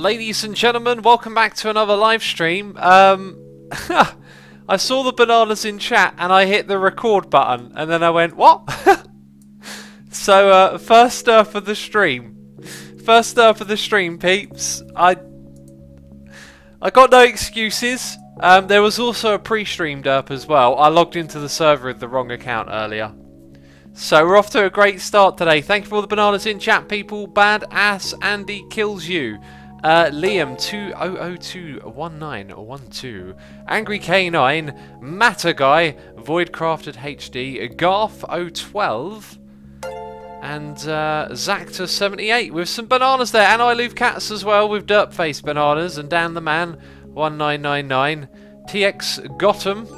Ladies and gentlemen, welcome back to another live stream. I saw the bananas in chat and I hit the record button and then I went, what? So, first for the stream. First for the stream, peeps. I got no excuses. There was also a pre-stream derp as well. I logged into the server with the wrong account earlier. So we're off to a great start today. Thank you for all the bananas in chat, people. Badass Andy kills you. Liam 20021912, Angry K9, Matter Guy, Voidcrafted HD, Garth 012, and Zactor 78 with some bananas there, and I Love Cats as well with Dirtface bananas, and Dan the Man 1999, TX Gotham,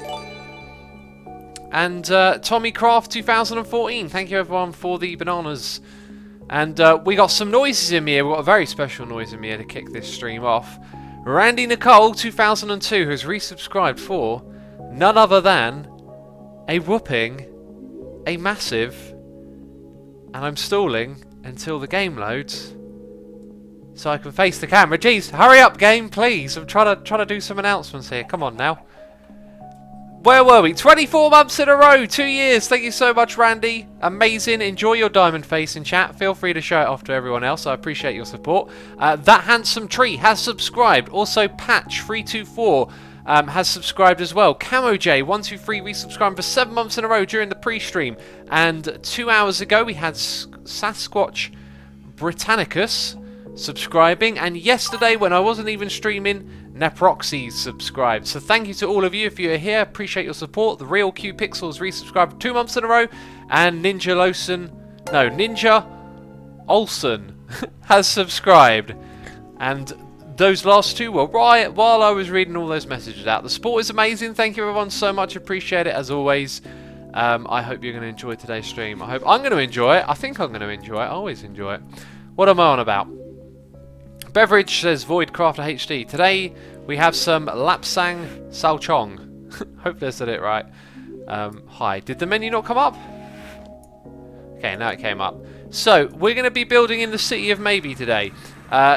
and Tommy Craft 2014. Thank you everyone for the bananas. And we got some noises in here. We've got a very special noise in here to kick this stream off. Randy Nicole 2002 has resubscribed for none other than a whooping, a massive, and I'm stalling until the game loads so I can face the camera. Jeez, hurry up game, please. I'm trying to do some announcements here. Come on now. Where were we? 24 months in a row, 2 years. Thank you so much, Randy. Amazing. Enjoy your diamond face in chat. Feel free to show it off to everyone else. I appreciate your support. That Handsome Tree has subscribed. Also, Patch324 has subscribed as well. Camo J123 resubscribed for 7 months in a row during the pre-stream. And 2 hours ago, we had Sasquatch Britannicus subscribing. And yesterday, when I wasn't even streaming, Neproxy subscribed. So thank you to all of you if you're here. Appreciate your support. The Real Q Pixels resubscribed 2 months in a row, and Ninja Olsen has subscribed. And those last two were right while I was reading all those messages out. The support is amazing. Thank you everyone so much. Appreciate it as always. I hope you're going to enjoy today's stream. I hope I'm going to enjoy it. I think I'm going to enjoy it. I always enjoy it. What am I on about? Beverage says Voidcrafter HD. Today we have some Lapsang Salchong. Hopefully I said it right. Hi. Did the menu not come up? Okay, now it came up. So we're going to be building in the City of Maybe today.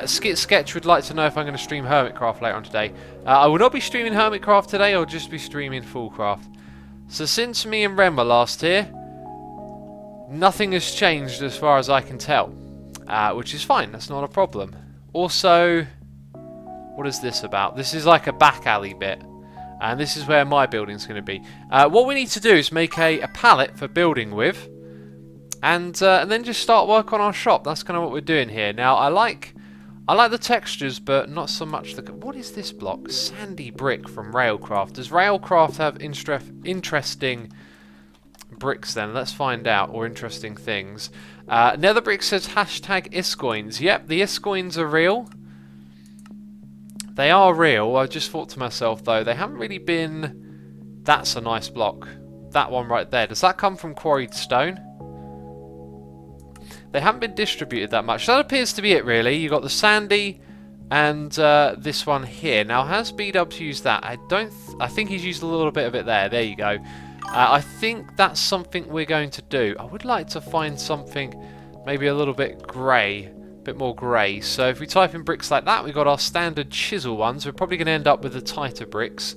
Skit Sketch would like to know if I'm going to stream Hermitcraft later on today. I will not be streaming Hermitcraft today. I'll just be streaming Foolcraft. So since me and Ren were last here, nothing has changed as far as I can tell, which is fine. That's not a problem. Also, what is this about? This is like a back alley bit, and this is where my building's going to be. What we need to do is make a palette for building with, and then just start work on our shop. That's kind of what we're doing here. Now, I like the textures, but not so much the... What is this block? Sandy brick from Railcraft. Does Railcraft have interesting bricks then? Let's find out, or interesting things. Netherbrick says hashtag Iscoins. Yep, the Iscoins are real. They are real. I just thought to myself though, they haven't really been... That's a nice block. That one right there. Does that come from quarried stone? They haven't been distributed that much. That appears to be it really. You got the sandy and this one here. Now has B-Dubs used that? I think he's used a little bit of it there. There you go. I think that's something we're going to do. I would like to find something maybe a little bit grey, a bit more grey. So if we type in bricks like that, we've got our standard chisel ones. We're probably going to end up with the tighter bricks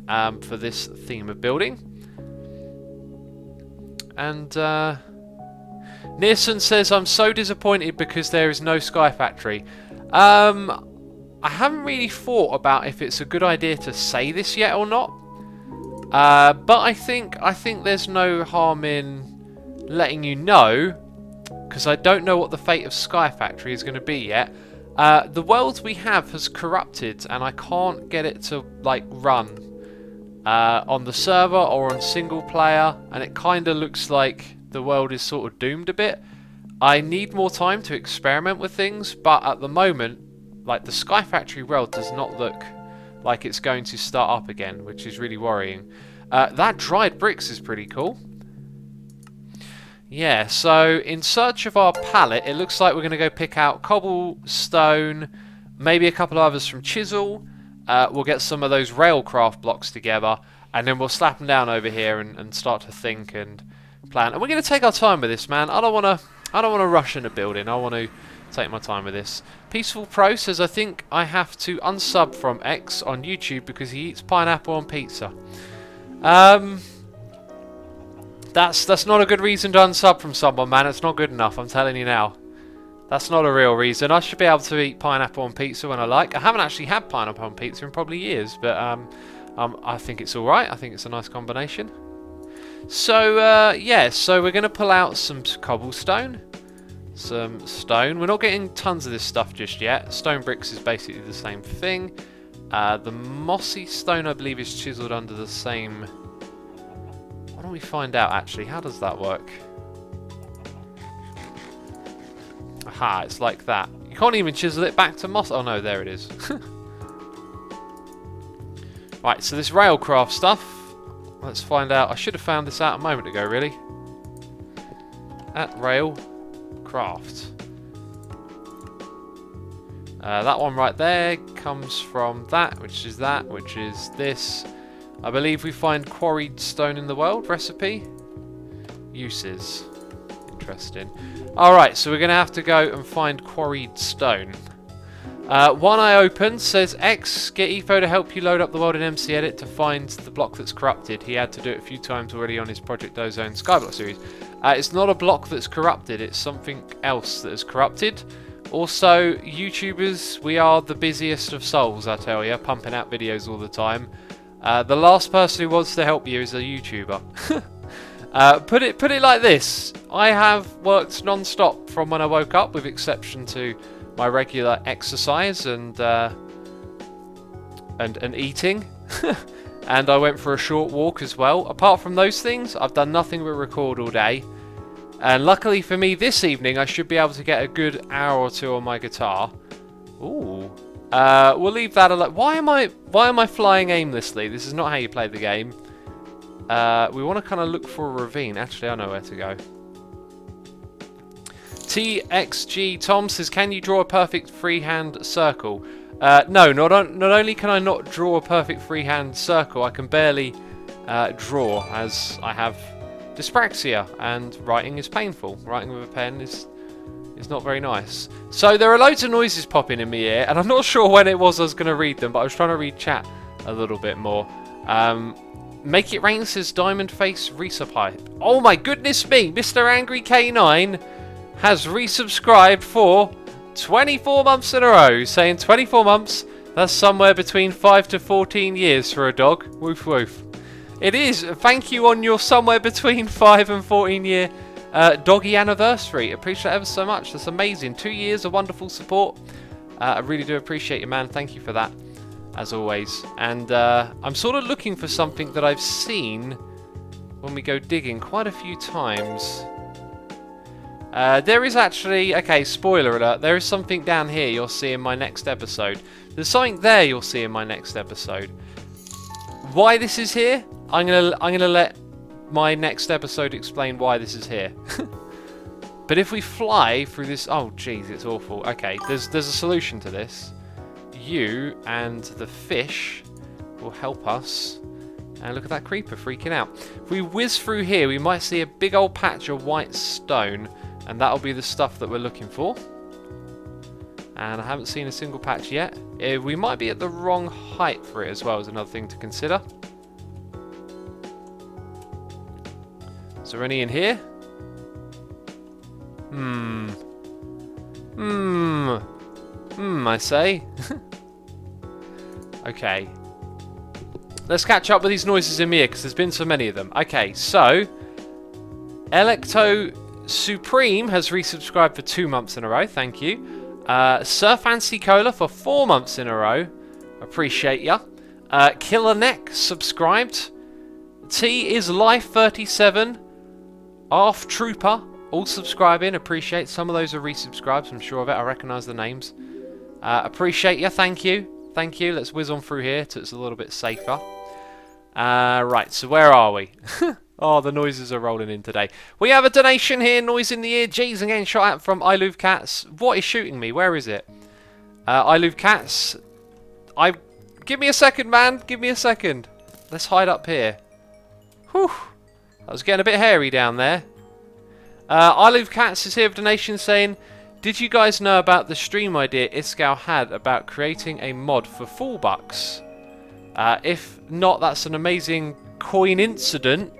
for this theme of building. And Nearson says, I'm so disappointed because there is no Sky Factory. I haven't really thought about if it's a good idea to say this yet or not. But I think there's no harm in letting you know, because I don't know what the fate of Sky Factory is going to be yet. The world we have has corrupted, and I can't get it to like run on the server or on single player, and it kind of looks like the world is sort of doomed a bit. I need more time to experiment with things, but at the moment, like the Sky Factory world does not look like it's going to start up again, which is really worrying. That dried bricks is pretty cool. Yeah, so in search of our palette, it looks like we're going to go pick out cobblestone, maybe a couple of others from chisel. We'll get some of those Railcraft blocks together, and then we'll slap them down over here and start to think and plan. And we're going to take our time with this, man. I don't want to rush into building. I want to Take my time with this. Peaceful Pro says, I think I have to unsub from X on YouTube because he eats pineapple on pizza. That's not a good reason to unsub from someone, man. It's not good enough, I'm telling you now. That's not a real reason. I should be able to eat pineapple on pizza when I like. I haven't actually had pineapple on pizza in probably years, but I think it's alright. I think it's a nice combination. So, yeah, so we're going to pull out some cobblestone. Some stone. We're not getting tons of this stuff just yet. Stone bricks is basically the same thing. The mossy stone, I believe, is chiseled under the same... Why don't we find out, actually? How does that work? Aha, it's like that. You can't even chisel it back to moss. Oh, no, there it is. Right, so this railcraft stuff. Let's find out. I should have found this out a moment ago, really. At railcraft. That one right there comes from that, which is this. I believe we find quarried stone in the world. Recipe. Uses. Interesting. Alright, so we're going to have to go and find quarried stone. One I opened says, X, get Etho to help you load up the world in MC Edit to find the block that's corrupted. He had to do it a few times already on his Project Ozone Skyblock series. It's not a block that's corrupted, it's something else that is corrupted. Also, YouTubers, we are the busiest of souls, I tell you, pumping out videos all the time. The last person who wants to help you is a YouTuber. Put it like this. I have worked non-stop from when I woke up, with exception to my regular exercise and eating. And I went for a short walk as well. Apart from those things, I've done nothing but record all day. And luckily for me, this evening I should be able to get a good hour or two on my guitar. Ooh. We'll leave that alone. Why am I flying aimlessly? This is not how you play the game. We want to kind of look for a ravine. Actually, I know where to go. TXG Tom says, can you draw a perfect freehand circle? No, not only can I not draw a perfect freehand circle, I can barely draw, as I have dyspraxia and writing is painful. Writing with a pen is not very nice. So there are loads of noises popping in my ear, and I'm not sure when it was I was going to read them, but I was trying to read chat a little bit more. Make It Rain says Diamond Face Resupply. Oh my goodness me, Mr. Angry K9 has resubscribed for 24 months in a row, saying 24 months, that's somewhere between 5 to 14 years for a dog. Woof woof. It is. Thank you on your somewhere between 5 and 14 year doggy anniversary. Appreciate it ever so much. That's amazing. 2 years of wonderful support. I really do appreciate you, man. Thank you for that, as always. And I'm sort of looking for something that I've seen when we go digging quite a few times. There is actually, okay, spoiler alert, there is something down here you'll see in my next episode. There's something there you'll see in my next episode. Why this is here, I'm gonna let my next episode explain why this is here. But if we fly through this, oh jeez, it's awful. Okay, there's a solution to this. You and the fish will help us. And look at that creeper freaking out. If we whiz through here, we might see a big old patch of white stone. And that'll be the stuff that we're looking for. And I haven't seen a single patch yet. We might be at the wrong height for it as well, is another thing to consider. Is there any in here? I say. Okay. Let's catch up with these noises in here, because there's been so many of them. Okay, so Electo Supreme has resubscribed for 2 months in a row. Thank you. Sir Fancy Cola for 4 months in a row. Appreciate ya. Killer Neck subscribed. T is Life 37. Arf Trooper all subscribing. Appreciate. Some of those are resubscribes. I'm sure of it. I recognise the names. Appreciate ya. Thank you. Thank you. Let's whiz on through here so it's a little bit safer. Right. So where are we? Oh, the noises are rolling in today. We have a donation here, noise in the ear. Jeez, I'm getting shot at from I Love Cats. What is shooting me? Where is it? I Love Cats. Give me a second, man. Give me a second. Let's hide up here. Whew. That was getting a bit hairy down there. I Love Cats is here with a donation saying, Did you guys know about the stream idea Iskal had about creating a mod for Fullbucks? If not, that's an amazing coin incident.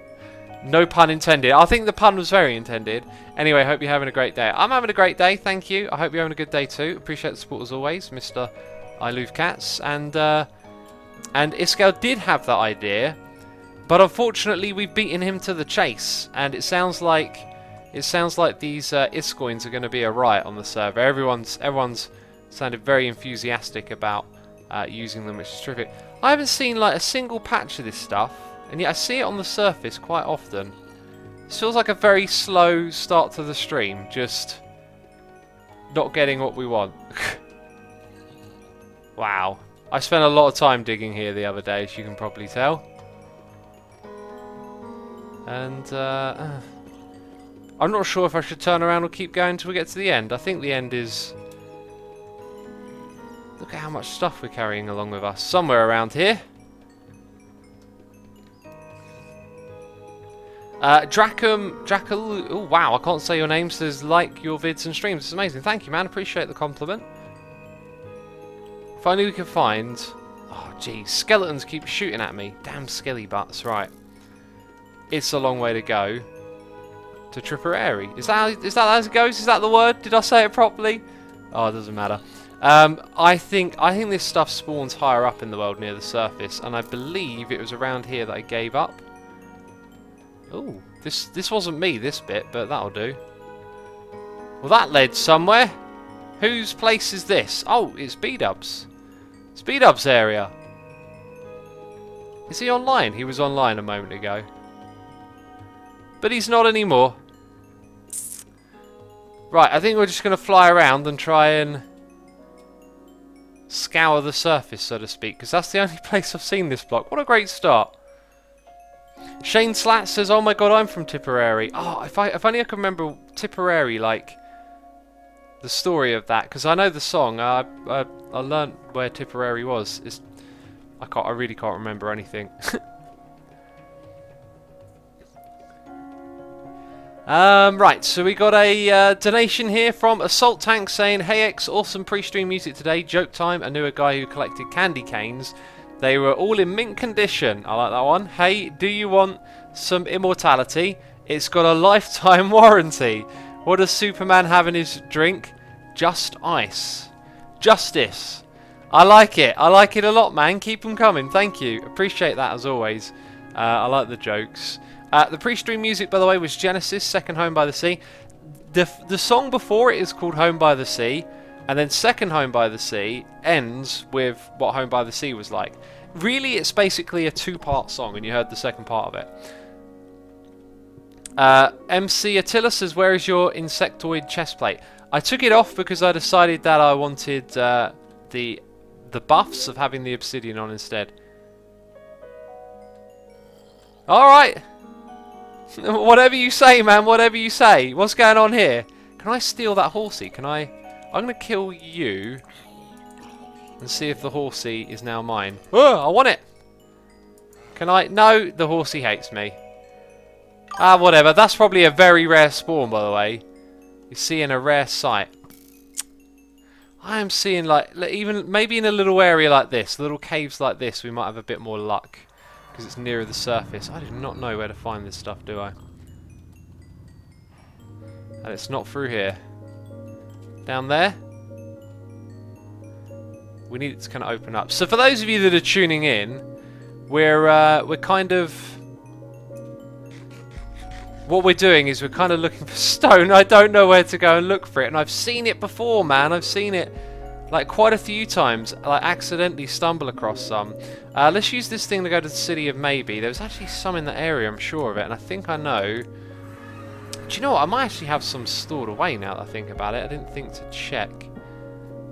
No pun intended. I think the pun was very intended. Anyway, hope you're having a great day. I'm having a great day, thank you. I hope you're having a good day too. Appreciate the support as always, Mr. I Love Cats. And Iskal did have that idea, but unfortunately we've beaten him to the chase. And it sounds like these Iscoins are going to be a riot on the server. Everyone's sounded very enthusiastic about using them, which is terrific. I haven't seen like a single patch of this stuff, and yet I see it on the surface quite often. This feels like a very slow start to the stream, just not getting what we want. Wow. I spent a lot of time digging here the other day, as you can probably tell. And I'm not sure if I should turn around or keep going until we get to the end. I think the end is... Look at how much stuff we're carrying along with us. Somewhere around here. Dracal... Oh, wow, I can't say your name. Says, like your vids and streams. It's amazing. Thank you, man. Appreciate the compliment. If only we could find... Oh, geez. Skeletons keep shooting at me. Damn skelly butts. Right. It's a long way to go to Tipperary. Is that how it goes? Is that the word? Did I say it properly? Oh, it doesn't matter. I think this stuff spawns higher up in the world near the surface, and I believe it was around here that I gave up. Oh, this wasn't me, this bit, but that'll do. Well, that led somewhere. Whose place is this? Oh, it's B-Dubs. It's B-Dubs' area. Is he online? He was online a moment ago. But he's not anymore. Right, I think we're just going to fly around and try and scour the surface, so to speak, because that's the only place I've seen this block. What a great start. Shane Slat says, oh my god, I'm from Tipperary. Oh, if only I could remember Tipperary, like the story of that, because I know the song. I learnt where Tipperary was. I really can't remember anything. Right, so we got a donation here from Assault Tank saying, hey X, awesome pre-stream music today, joke time. I knew a guy who collected candy canes. They were all in mint condition. I like that one. Hey, do you want some immortality? It's got a lifetime warranty. What does Superman have in his drink? Just ice. Justice. I like it. I like it a lot, man. Keep them coming. Thank you. Appreciate that as always. I like the jokes. The pre-stream music, by the way, was Genesis, Second Home by the Sea. The song before it is called Home by the Sea, and then Second Home by the Sea ends with what Home by the Sea was like. Really, it's basically a two-part song, and you heard the second part of it. MC Attila says, where is your insectoid chestplate? I took it off because I decided that I wanted the buffs of having the obsidian on instead. Alright. Whatever you say, man. Whatever you say. What's going on here? Can I steal that horsey? Can I... I'm going to kill you and see if the horsey is now mine. Oh, I want it. Can I... No, the horsey hates me. Ah, whatever. That's probably a very rare spawn, by the way. You're seeing a rare sight. I am seeing, like, even maybe in a little area like this, little caves like this, we might have a bit more luck. Because it's nearer the surface. I do not know where to find this stuff, do I? And it's not through here. Down there? We need it to kind of open up. So for those of you that are tuning in, we're kind of... What we're doing is we're kind of looking for stone. I don't know where to go and look for it. And I've seen it before, man. I've seen it like quite a few times. Like accidentally stumble across some. Let's use this thing to go to the city of Maybe. There's actually some in the area, I'm sure of it. And I think I know. Do you know what? I might actually have some stored away now that I think about it. I didn't think to check.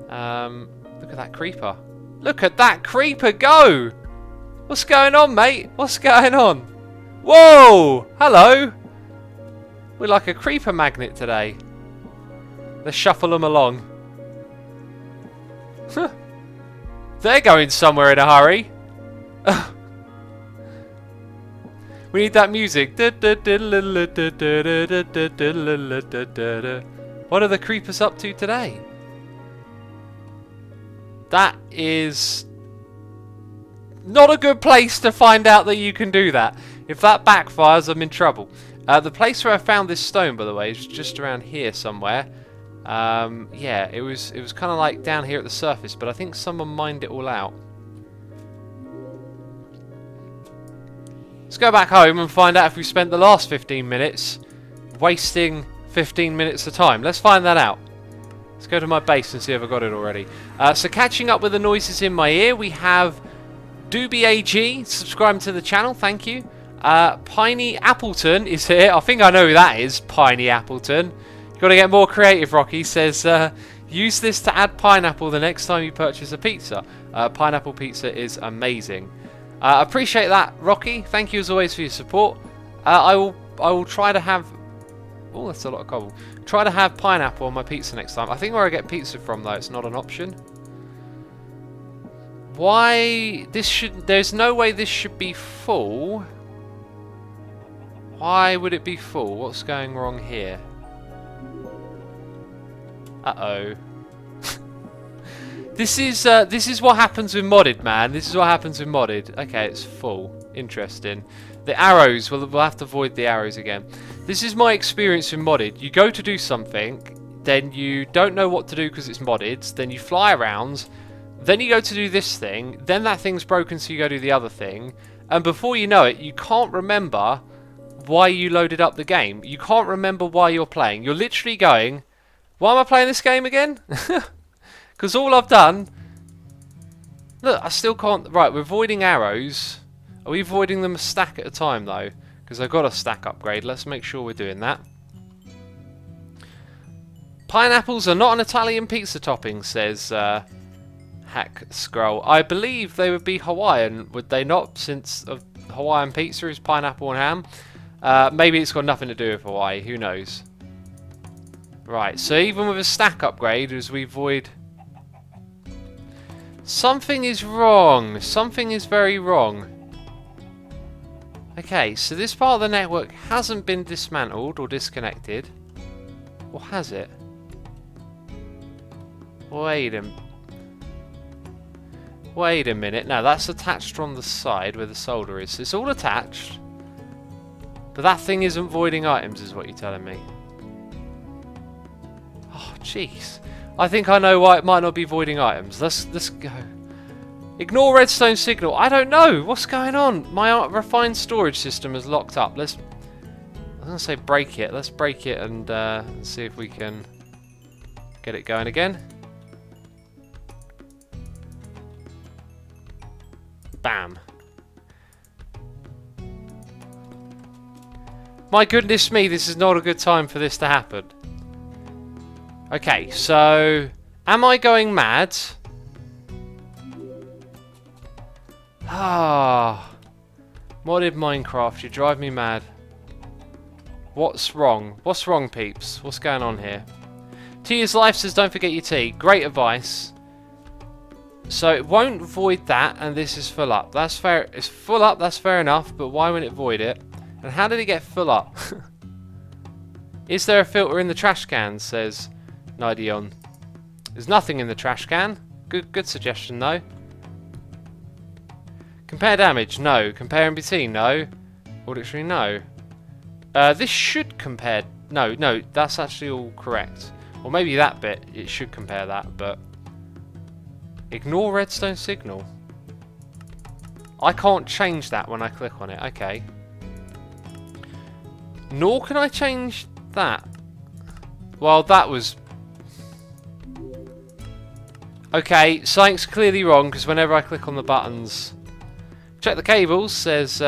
Look at that creeper. Look at that creeper go! What's going on, mate? What's going on? Whoa! Hello! We're like a creeper magnet today. Let's shuffle them along. They're going somewhere in a hurry. We need that music. What are the creepers up to today? That is not a good place to find out that you can do that. If that backfires, I'm in trouble. The place where I found this stone, by the way, is just around here somewhere. Yeah, it was kind of like down here at the surface, but I think someone mined it all out. Let's go back home and find out if we spent the last 15 minutes wasting 15 minutes of time. Let's find that out. Let's go to my base and see if I got it already. So catching up with the noises in my ear, we have Doobie AG subscribing to the channel. Thank you. Piney Appleton is here. I think I know who that is. Piney Appleton. You've got to get more creative, Rocky. Says, use this to add pineapple the next time you purchase a pizza. Pineapple pizza is amazing. Appreciate that, Rocky. Thank you as always for your support. I will try to have... Oh, that's a lot of cobble. Try to have pineapple on my pizza next time. I think where I get pizza from, though, it's not an option. Why this should... There's no way this should be full. Why would it be full? What's going wrong here? Uh-oh. This is what happens with modded, man. This is what happens with modded. Okay, it's full. Interesting. The arrows, we'll have to avoid the arrows again. This is my experience with modded. You go to do something, then you don't know what to do because it's modded, then you fly around, then you go to do this thing, then that thing's broken so you go do the other thing, and before you know it, you can't remember why you loaded up the game. You can't remember why you're playing. You're literally going, why am I playing this game again? Because all I've done... Look, I still can't... Right, we're avoiding arrows. Are we avoiding them a stack at a time, though? Because I've got a stack upgrade. Let's make sure we're doing that. Pineapples are not an Italian pizza topping, says Hack Scroll. I believe they would be Hawaiian, would they not? Since Hawaiian pizza is pineapple and ham. Maybe it's got nothing to do with Hawaii. Who knows? Right, so even with a stack upgrade, as we avoid... Something is wrong. Something is very wrong. Okay, so this part of the network hasn't been dismantled or disconnected. Or has it? Wait a minute. No, that's attached on the side where the solder is. It's all attached. But that thing isn't voiding items, is what you're telling me. Oh, jeez. I think I know why it might not be voiding items. Let's go. Ignore redstone signal. I don't know. What's going on? My refined storage system is locked up. I was going to say break it. Let's break it and see if we can get it going again. Bam. My goodness me, this is not a good time for this to happen. Okay, so am I going mad? Ah, modded Minecraft, you drive me mad. What's wrong? What's wrong, peeps? What's going on here? Tia's Life says don't forget your tea. Great advice. So it won't void that, and this is full up. That's fair. It's full up, that's fair enough, but why wouldn't it void it? And how did it get full up? Is there a filter in the trash can, says Nidion. There's nothing in the trash can. Good suggestion, though. Compare damage, no. Compare NBT, no. Auditory, no. This should compare... No, that's actually all correct. Or maybe that bit, it should compare that, but... Ignore redstone signal. I can't change that when I click on it, okay. Nor can I change that. Well, that was... Okay, something's clearly wrong, because whenever I click on the buttons... Check the cables, says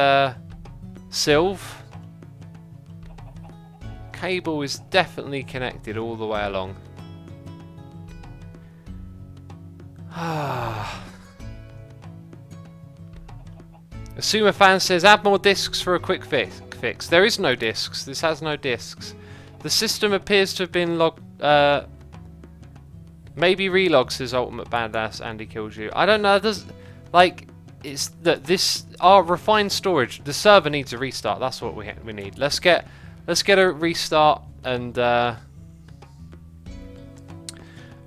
Sylv. Cable is definitely connected all the way along. Asuma fan says add more discs for a quick fix. There is no discs. This has no discs. The system appears to have been logged. Maybe relog, says Ultimate Badass. Andy kills you. I don't know. Does like it's that this our refined storage. The server needs a restart. That's what we need. Let's get a restart and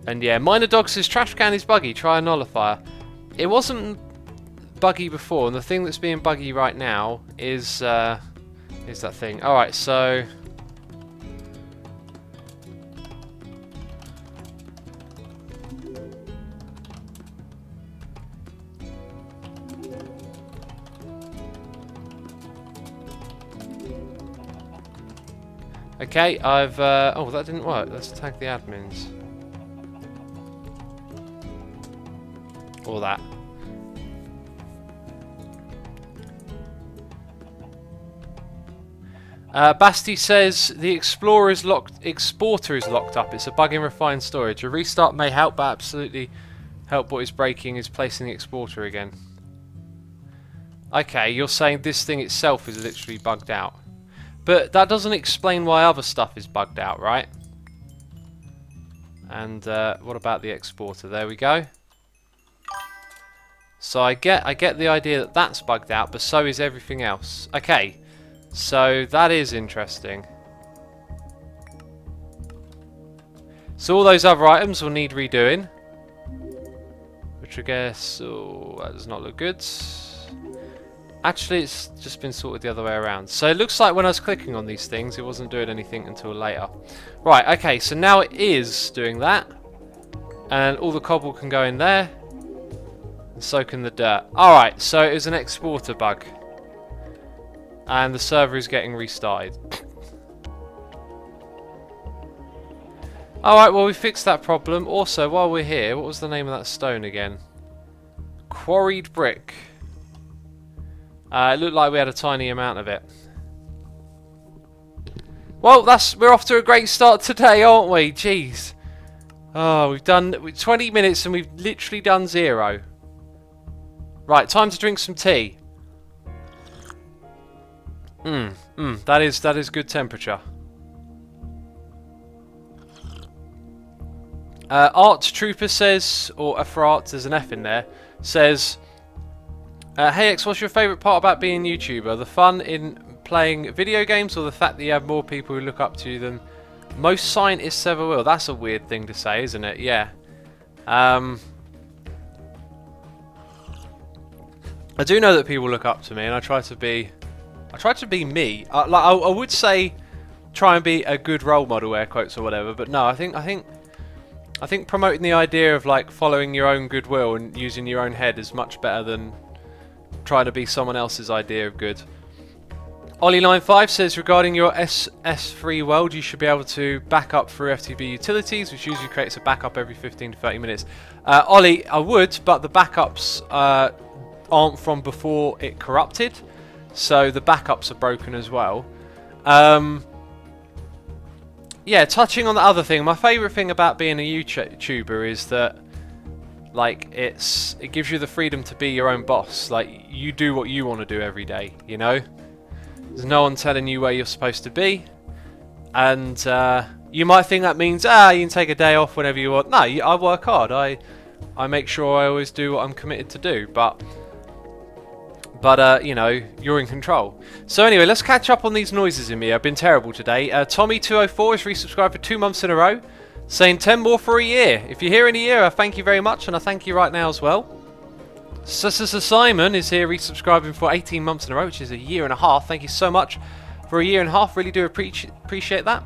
And yeah, Minor Dog says trash can is buggy, try a nullifier. It wasn't buggy before, and the thing that's being buggy right now is that thing. Alright, so... Okay, I've... oh, that didn't work. Let's tag the admins. Or that. Basti says the exporter is locked up. It's a bug in refined storage. A restart may help, but absolutely help. What is breaking is placing the exporter again. Okay, you're saying this thing itself is literally bugged out. But that doesn't explain why other stuff is bugged out, right? And what about the exporter? There we go. So I get the idea that that's bugged out, but so is everything else. Okay, so that is interesting. So all those other items will need redoing, which I guess, oh, that does not look good. Actually, it's just been sorted the other way around. So it looks like when I was clicking on these things, it wasn't doing anything until later. Right, okay, so now it is doing that. And all the cobble can go in there. And so can the dirt. Alright, so it was an exporter bug. And the server is getting restarted. Alright, well we fixed that problem. Also, while we're here, what was the name of that stone again? Quarried brick. It looked like we had a tiny amount of it. Well, we're off to a great start today, aren't we? Jeez. Oh, we've done 20 minutes and we've literally done 0. Right, time to drink some tea. That is good temperature. Art Trooper says, or Afrat, there's an F in there, says, hey X, what's your favourite part about being a YouTuber? The fun in playing video games, or the fact that you have more people who look up to you than most scientists ever will? That's a weird thing to say, isn't it? Yeah. I do know that people look up to me, and I try to be me. I would say try and be a good role model, air quotes or whatever. But no, I think promoting the idea of like following your own goodwill and using your own head is much better than trying to be someone else's idea of good. Ollie95 says, regarding your S3 world, you should be able to back up through FTP utilities, which usually creates a backup every 15 to 30 minutes. Ollie, I would, but the backups aren't from before it corrupted, so the backups are broken as well. Yeah, touching on the other thing, my favourite thing about being a YouTuber is that, like, it gives you the freedom to be your own boss. Like, you do what you want to do every day, you know? There's no one telling you where you're supposed to be. And you might think that means, you can take a day off whenever you want. No, I work hard. I make sure I always do what I'm committed to do. But you know, you're in control. So anyway, let's catch up on these noises in me. I've been terrible today. Tommy204 has resubscribed for 2 months in a row, saying 10 more for a year. If you're here in a year, I thank you very much, and I thank you right now as well. Simon is here resubscribing for 18 months in a row, which is a year and a half. Thank you so much for a year and a half. Really do appreciate that.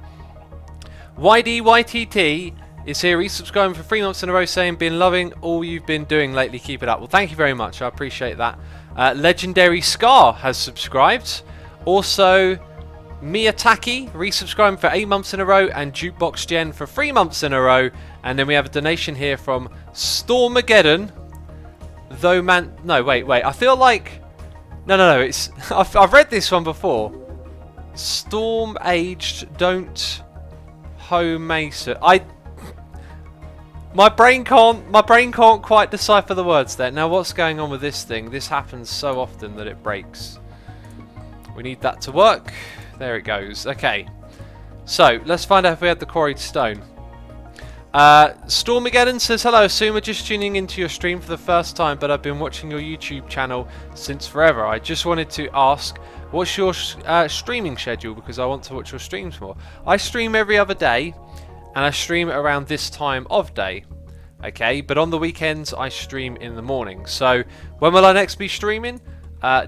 YDYTT is here resubscribing for 3 months in a row, saying, been loving all you've been doing lately. Keep it up. Well, thank you very much. I appreciate that. Legendary Scar has subscribed. Also, Miyataki resubscribing for 8 months in a row, and Jukebox Gen for 3 months in a row. And then we have a donation here from Stormageddon. Though man, no, wait. I feel like no. It's I've read this one before. Storm aged, don't home mason. My brain can't quite decipher the words there. Now, what's going on with this thing? This happens so often that it breaks. We need that to work. There it goes. Okay. So, let's find out if we had the quarried stone. Stormageddon says, hello, Asuma, just tuning into your stream for the first time, but I've been watching your YouTube channel since forever. I just wanted to ask, what's your streaming schedule? Because I want to watch your streams more. I stream every other day. and I stream around this time of day. Okay, but on the weekends I stream in the morning. So when will I next be streaming?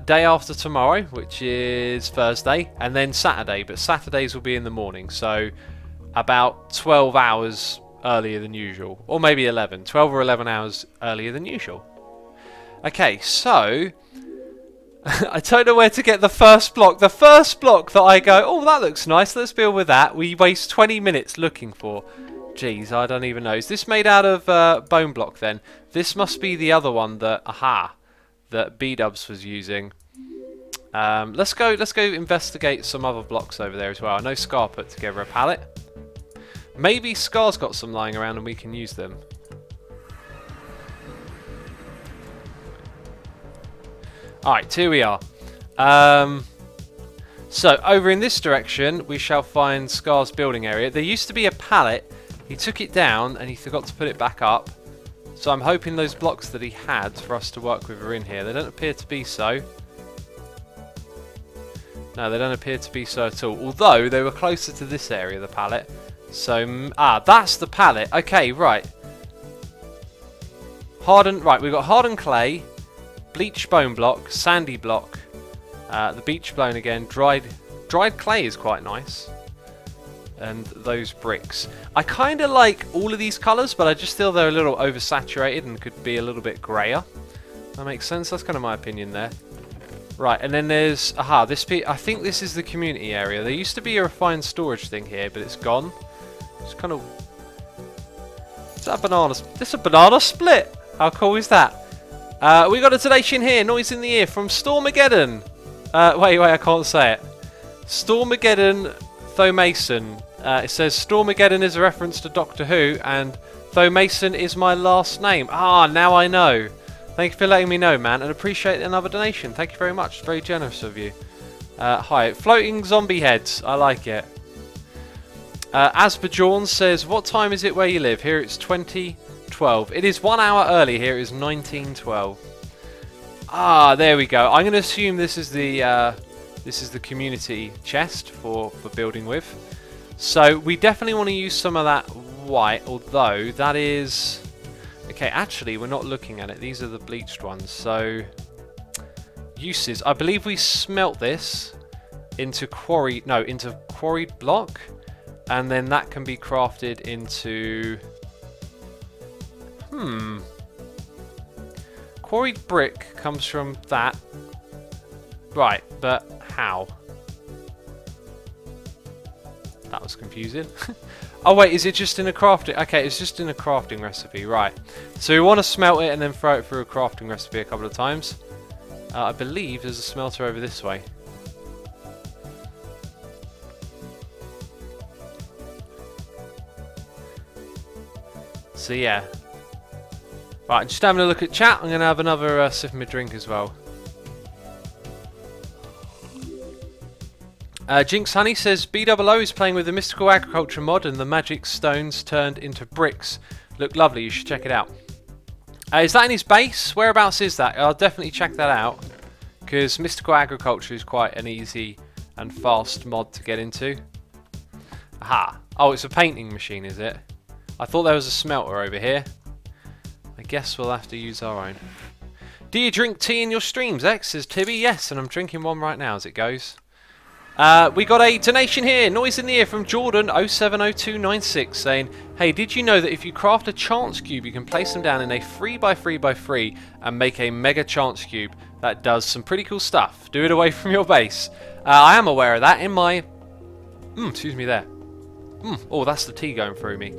Day after tomorrow, which is Thursday, and then Saturday, but Saturdays will be in the morning, so about 12 hours earlier than usual, or maybe 11, 12 or 11 hours earlier than usual. Okay, so I don't know where to get the first block. The first block that I go, oh, that looks nice, let's build with that, we waste 20 minutes looking for. Jeez, I don't even know. Is this made out of bone block then? This must be the other one that, that B-Dubs was using. Let's go investigate some other blocks over there as well. I know Scar put together a pallet. Maybe Scar's got some lying around and we can use them. Alright, here we are. So, over in this direction, we shall find Scar's building area. There used to be a pallet. He took it down and he forgot to put it back up. So I'm hoping those blocks that he had for us to work with are in here. They don't appear to be so. No, they don't appear to be so at all. Although, they were closer to this area, the pallet. So, that's the pallet. Okay, right. Hardened, right, we've got hardened clay, bleached bone block, sandy block, the beach blown again, dried clay is quite nice. And those bricks. I kind of like all of these colours, but I just feel they're a little oversaturated and could be a little bit grayer. That makes sense. That's kind of my opinion there. Right, and then there's this. I think this is the community area. There used to be a refined storage thing here, but it's gone. It's kind of. Is that a banana? This is a banana split. How cool is that? We got a donation here. Noise in the ear from Stormageddon. Wait, I can't say it. Stormageddon Thomason. It says Stormageddon is a reference to Doctor Who, and Thomason is my last name. Now I know. Thank you for letting me know, man, and appreciate another donation. Thank you very much. It's very generous of you. Hi. Floating zombie heads. I like it. Asperjorn says, what time is it where you live? Here it's 2012. It is 1 hour early. Here it is 1912. There we go. I'm going to assume this is the community chest for building with. So we definitely want to use some of that white, although that is... Okay, actually we're not looking at it. These are the bleached ones. So uses. I believe we smelt this into quarried block, and then that can be crafted into... Quarried brick comes from that. Right, but how? That was confusing. Oh wait, is it just in a crafting? Okay, it's just in a crafting recipe, right. So we want to smelt it and then throw it through a crafting recipe a couple of times. I believe there's a smelter over this way. So yeah. Right, just having a look at chat. I'm going to have another sip of my drink as well. Jinx Honey says BOO is playing with the Mystical Agriculture mod and the magic stones turned into bricks. Look lovely, you should check it out. Is that in his base? Whereabouts is that? I'll definitely check that out, because Mystical Agriculture is quite an easy and fast mod to get into. Aha! Oh, it's a painting machine, is it? I thought there was a smelter over here. I guess we'll have to use our own. Do you drink tea in your streams, X? Says Tibby. Yes, and I'm drinking one right now as it goes. We got a donation here, Noise in the Ear from Jordan 070296 saying, hey, did you know that if you craft a chance cube you can place them down in a 3x3x3 and make a mega chance cube that does some pretty cool stuff. Do it away from your base. I am aware of that in my... excuse me there. Oh, that's the tea going through me.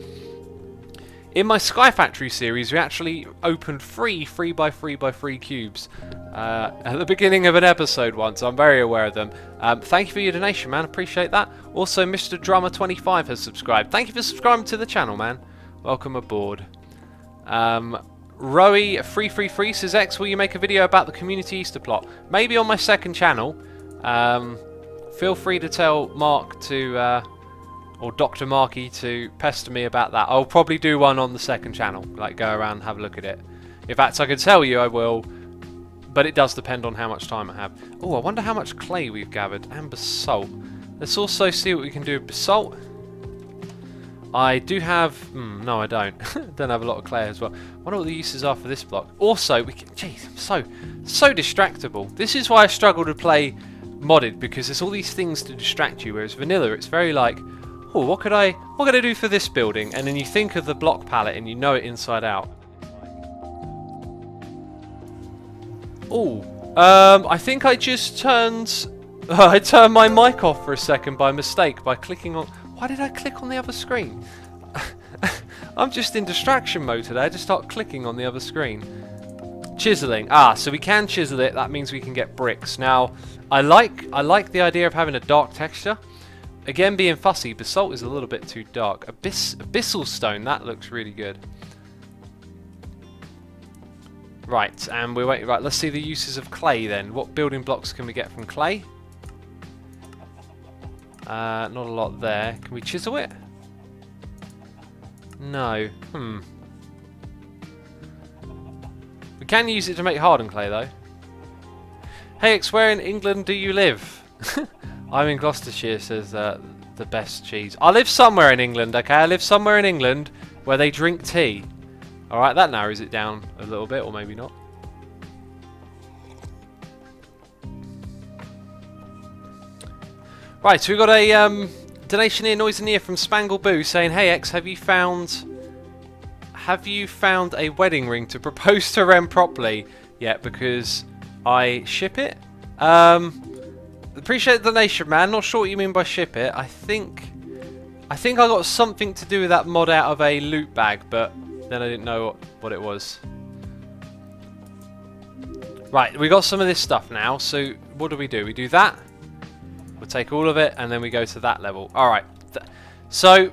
In my Sky Factory series, we actually opened 3x3x3 cubes at the beginning of an episode once. I'm very aware of them. Thank you for your donation, man. Appreciate that. Also, Mr. Drummer25 has subscribed. Thank you for subscribing to the channel, man. Welcome aboard. Roey333 says, X, will you make a video about the community Easter plot? Maybe on my second channel. Feel free to tell Mark to... or Dr. Marky to pester me about that. I'll probably do one on the second channel, like go around and have a look at it. In fact, I can tell you I will, but it does depend on how much time I have. Oh, I wonder how much clay we've gathered, and basalt. Let's also see what we can do with basalt. I do have... no, I don't. Don't have a lot of clay as well. I wonder what the uses are for this block. Also, we can... Jeez, I'm so distractible. This is why I struggle to play modded, because there's all these things to distract you, whereas vanilla, it's very like, oh, what could I do for this building? And then you think of the block palette and you know it inside out. Oh, I think I just turned... I turned my mic off for a second by mistake by clicking on... Why did I click on the other screen? I'm just in distraction mode today. I just start clicking on the other screen. Chiseling. Ah, so we can chisel it. That means we can get bricks. Now, I like the idea of having a dark texture. Again, being fussy, basalt is a little bit too dark. Abyssal stone, that looks really good. Right, and we're waiting. Right, let's see the uses of clay then. What building blocks can we get from clay? Not a lot there. Can we chisel it? No. We can use it to make hardened clay though. Hey X, where in England do you live? I'm in Gloucestershire, says the best cheese. I live somewhere in England, okay? I live somewhere in England where they drink tea. Alright, that narrows it down a little bit, or maybe not. Right, so we've got a donation here, noise in ear from Spangle Boo saying, hey X, have you found a wedding ring to propose to Ren properly yet? Because I ship it. Appreciate the donation, man. Not sure what you mean by ship it. I think I got something to do with that mod out of a loot bag, but then I didn't know what it was. Right, we got some of this stuff now. So what do? We do that. We'll take all of it, and then we go to that level. Alright, so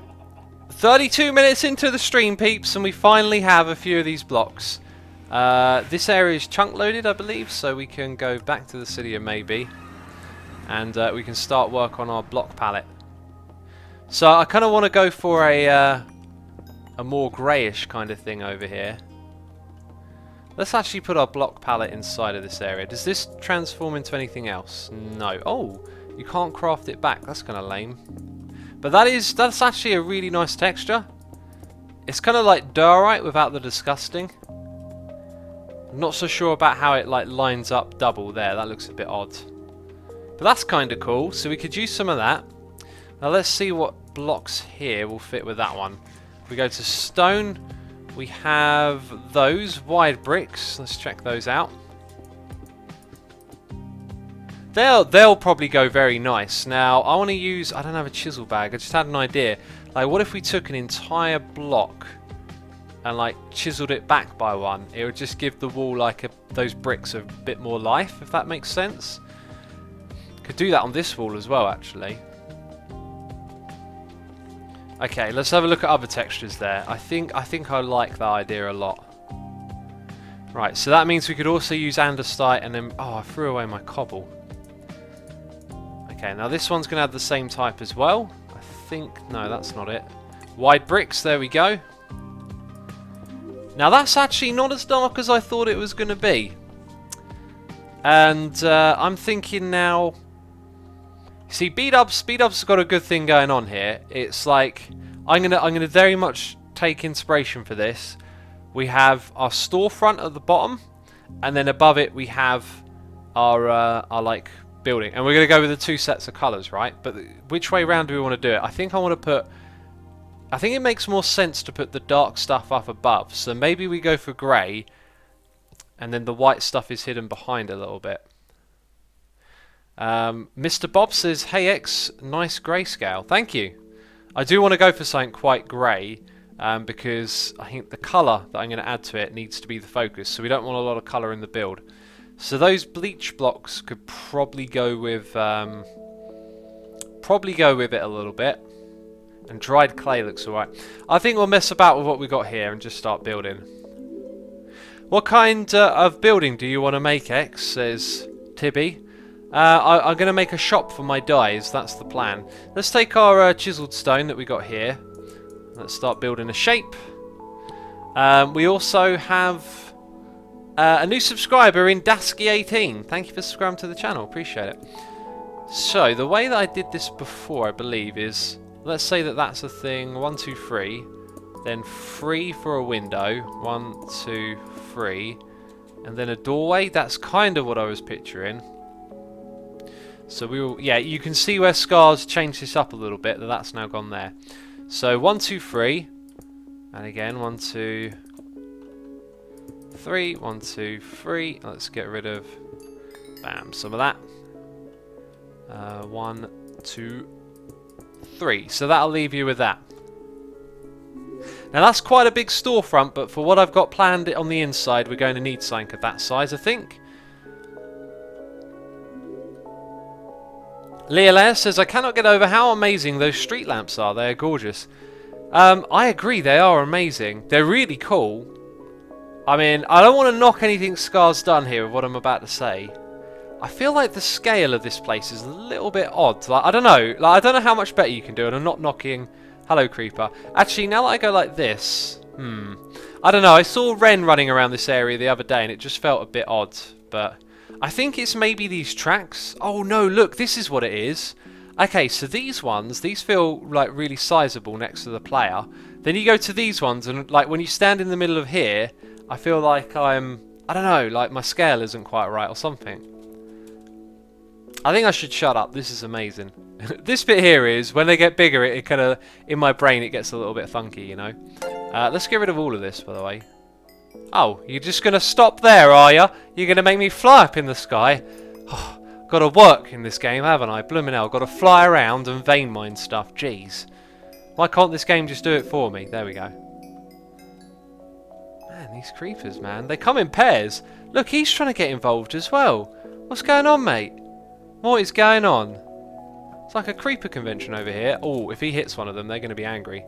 32 minutes into the stream, peeps, and we finally have a few of these blocks. This area is chunk loaded, I believe, so we can go back to the city maybe, and we can start work on our block palette. So I kind of want to go for a more greyish kind of thing over here. Let's actually put our block palette inside of this area. Does this transform into anything else? No. Oh! You can't craft it back. That's kind of lame. But that's actually a really nice texture. It's kind of like diorite without the disgusting. I'm not so sure about how it like lines up double there. That looks a bit odd. But that's kind of cool. So we could use some of that. Now let's see what blocks here will fit with that one. If we go to stone, we have those wide bricks. Let's check those out. They'll probably go very nice. Now, I want to use... I don't have a chisel bag. I just had an idea. Like, what if we took an entire block and, like, chiseled it back by one? It would just give the wall, like, those bricks a bit more life, if that makes sense. Could do that on this wall as well, actually. Okay, let's have a look at other textures there. I think I like that idea a lot. Right, so that means we could also use andesite and then... Oh, I threw away my cobble. Okay, now this one's going to have the same type as well. I think... No, that's not it. Wide bricks, there we go. Now that's actually not as dark as I thought it was going to be. And I'm thinking now... See, Speedup's got a good thing going on here. It's like... I'm gonna very much take inspiration for this. We have our storefront at the bottom. And then above it we have our like... building, and we're going to go with the two sets of colours, right? But which way round do we want to do it? I think it makes more sense to put the dark stuff up above, so maybe we go for grey and then the white stuff is hidden behind a little bit. Mr. Bob says, hey X, nice grayscale. Thank you. I do want to go for something quite grey, because I think the colour that I'm going to add to it needs to be the focus, so we don't want a lot of colour in the build. So those bleach blocks could probably go with it a little bit, and dried clay looks alright. I think we'll mess about with what we got here and just start building. What kind of building do you want to make, X? Says Tibby. I'm going to make a shop for my dyes. That's the plan. Let's take our chiseled stone that we got here. Let's start building a shape. We also have a new subscriber in Dasky18. Thank you for subscribing to the channel. Appreciate it. So, the way that I did this before, I believe, is Let's say that that's a thing. 1, 2, 3. Then 3 for a window. 1, 2, 3. And then a doorway. That's kind of what I was picturing. So we will, yeah, you can see where Scars changed this up a little bit. That's now gone there. So 1, 2, 3. And again, 1, 2, 3. 1, 2, 3. Let's get rid of, bam, some of that. 1, 2, 3. So that'll leave you with that. Now that's quite a big storefront, but for what I've got planned on the inside, we're going to need something of that size, I think. Leolaire says, I cannot get over how amazing those street lamps are. They are gorgeous. I agree, they are amazing. They're really cool. I mean, I don't want to knock anything Scar's done here with what I'm about to say. I feel like the scale of this place is a little bit odd. Like, I don't know. Like, I don't know how much better you can do, and I'm not knocking... Hello, Creeper. Actually, now that I go like this... I don't know. I saw Ren running around this area the other day, and it just felt a bit odd. But I think it's maybe these tracks. Oh, no, look. This is what it is. Okay, so these ones, these feel like really sizable next to the player. Then you go to these ones, and like when you stand in the middle of here, I feel like I'm... I don't know, like my scale isn't quite right or something. I think I should shut up. This is amazing. This bit here is, when they get bigger, it kind of, in my brain, it gets a little bit funky, you know. Let's get rid of all of this, by the way. Oh, you're just going to stop there, are you? You're going to make me fly up in the sky? Oh, got to work in this game, haven't I? Bloomin' hell. Got to fly around and vein mine stuff. Jeez. Why can't this game just do it for me? There we go. Man, these creepers, man. They come in pairs. Look, he's trying to get involved as well. What's going on, mate? What is going on? It's like a creeper convention over here. Oh, if he hits one of them, they're going to be angry.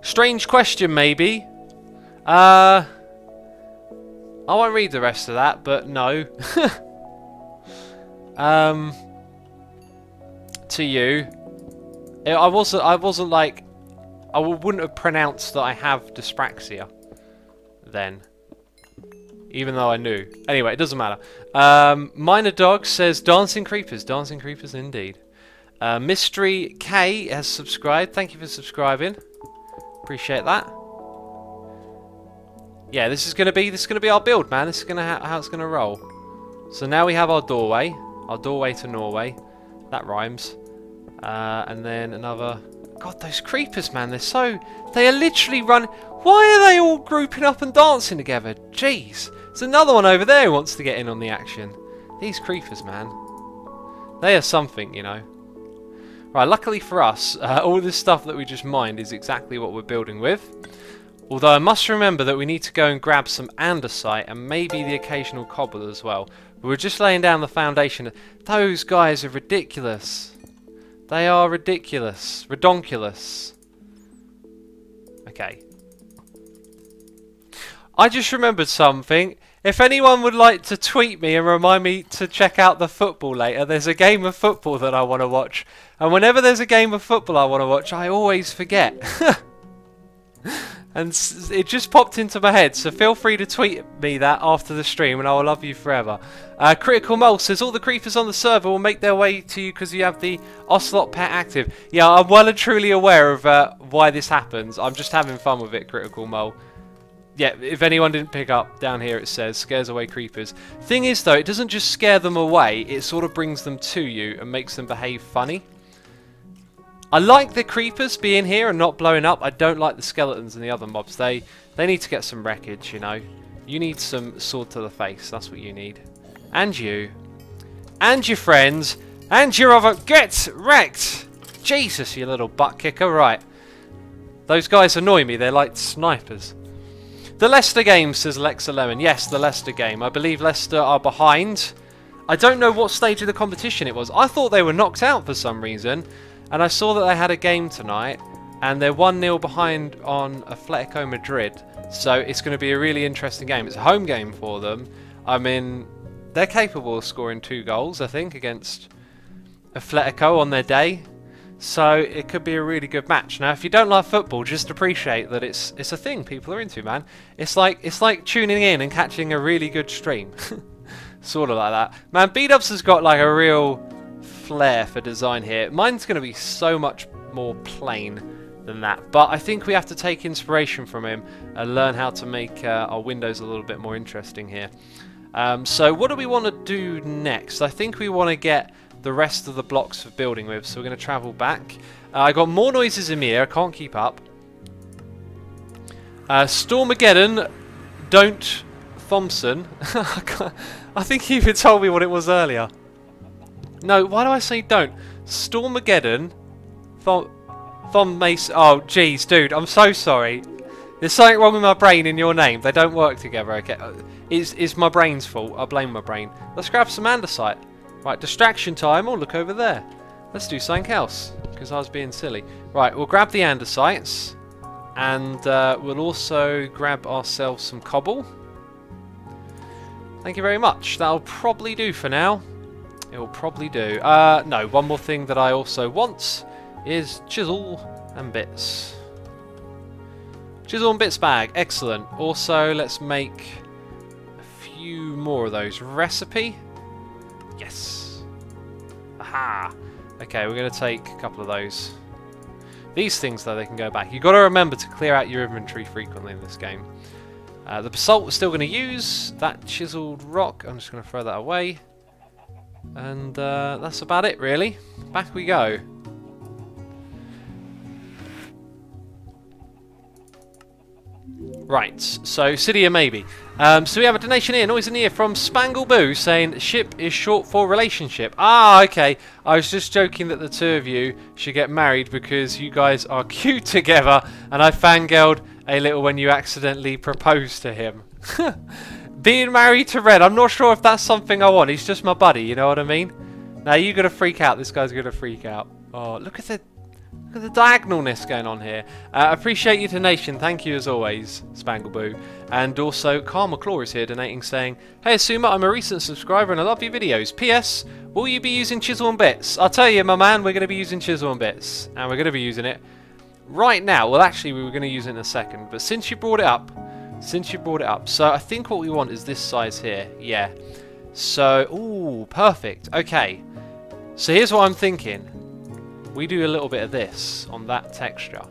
Strange question, maybe. I won't read the rest of that, but no. To you, I wasn't like, I wouldn't have pronounced that I have dyspraxia then. Even though I knew. Anyway, it doesn't matter. Minor Dog says, dancing creepers indeed. Mystery K has subscribed. Thank you for subscribing. Appreciate that. Yeah, this is gonna be our build, man. This is gonna how it's gonna roll. So now we have our doorway to Norway. That rhymes. And then another. God, those creepers, man. They are literally running. Why are they all grouping up and dancing together? Jeez. There's another one over there who wants to get in on the action. These creepers, man. They are something, you know. Right, luckily for us, all this stuff that we just mined is exactly what we're building with. Although I must remember that we need to go and grab some andesite and maybe the occasional cobble as well. But we're just laying down the foundation. Those guys are ridiculous. They are ridiculous. Redonkulous. Okay. I just remembered something. If anyone would like to tweet me and remind me to check out the football later, there's a game of football that I want to watch. And whenever there's a game of football I want to watch, I always forget. And it just popped into my head, so feel free to tweet me that after the stream and I will love you forever. Critical Mole says, all the creepers on the server will make their way to you because you have the Ocelot pet active. Yeah, I'm well and truly aware of why this happens. I'm just having fun with it, Critical Mole. Yeah, if anyone didn't pick up, down here it says, scares away creepers. Thing is though, it doesn't just scare them away, it sort of brings them to you and makes them behave funny. I like the creepers being here and not blowing up. I don't like the skeletons and the other mobs. They need to get some wreckage, you know. You need some sword to the face, that's what you need. And you. And your friends. And your other... Get wrecked! Jesus, you little butt kicker. Right. Those guys annoy me, they're like snipers. The Leicester game, says Alexa Lemon. Yes, the Leicester game. I believe Leicester are behind. I don't know what stage of the competition it was. I thought they were knocked out for some reason. And I saw that they had a game tonight. And they're 1-0 behind on Atletico Madrid. So it's going to be a really interesting game. It's a home game for them. I mean, they're capable of scoring 2 goals, I think, against Atletico on their day. So it could be a really good match. Now, if you don't like football, just appreciate that it's a thing people are into, man. It's like tuning in and catching a really good stream, sort of like that. Man, B-Dubs has got like a real flair for design here. Mine's going to be so much more plain than that, but I think we have to take inspiration from him and learn how to make our windows a little bit more interesting here. So what do we want to do next? I think we want to get the rest of the blocks for building with, so we're going to travel back. I got more noises in here, I can't keep up. Stormageddon, don't Thompson. I think he even told me what it was earlier. No, why do I say don't? Stormageddon, Thom Mason. Oh, jeez, dude, I'm so sorry. There's something wrong with my brain in your name. They don't work together, okay? It's my brain's fault. I blame my brain. Let's grab some andesite. Right, distraction time. Oh, look over there. Let's do something else, because I was being silly. Right, we'll grab the andesites. And we'll also grab ourselves some cobble. Thank you very much. That'll probably do for now. It will probably do. No, one more thing that I also want is chisel and bits. Chisel and bits bag. Excellent. Also, let's make a few more of those. Recipe. Yes. Aha. Okay, we're going to take a couple of those. These things, though, they can go back. You've got to remember to clear out your inventory frequently in this game. The basalt we're still going to use. That chiseled rock, I'm just going to throw that away. And that's about it, really. Back we go. Right, so City or Maybe. So we have a donation here, noise in here from Spangle Boo saying ship is short for relationship. Ah, okay. I was just joking that the two of you should get married because you guys are cute together, and I fangirled a little when you accidentally proposed to him. Being married to Red, I'm not sure if that's something I want. He's just my buddy, you know what I mean? Now you're gonna freak out. This guy's gonna freak out. Oh, look at the diagonalness going on here. Appreciate your donation. Thank you as always, Spangleboo. And also, Karma Claw is here donating saying, hey Asuma, I'm a recent subscriber and I love your videos. P.S. Will you be using chisel and bits? I'll tell you, my man, we're going to be using chisel and bits. And we're going to be using it right now. Well, actually, we were going to use it in a second. But since you brought it up, so I think what we want is this size here. Yeah. So, ooh, perfect. Okay. So here's what I'm thinking. We do a little bit of this on that texture.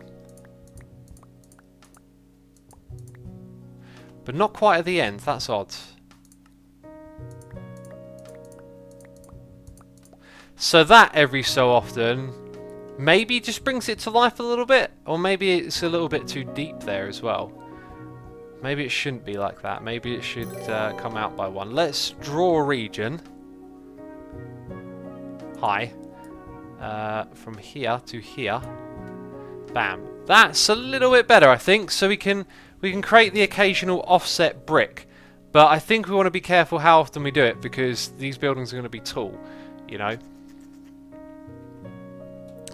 But not quite at the end, that's odd. So that every so often maybe just brings it to life a little bit, or maybe it's a little bit too deep there as well. Maybe it shouldn't be like that, maybe it should come out by one. Let's draw a region. Hi. From here to here. Bam. That's a little bit better, I think. So we can create the occasional offset brick. But I think we want to be careful how often we do it because these buildings are going to be tall, you know.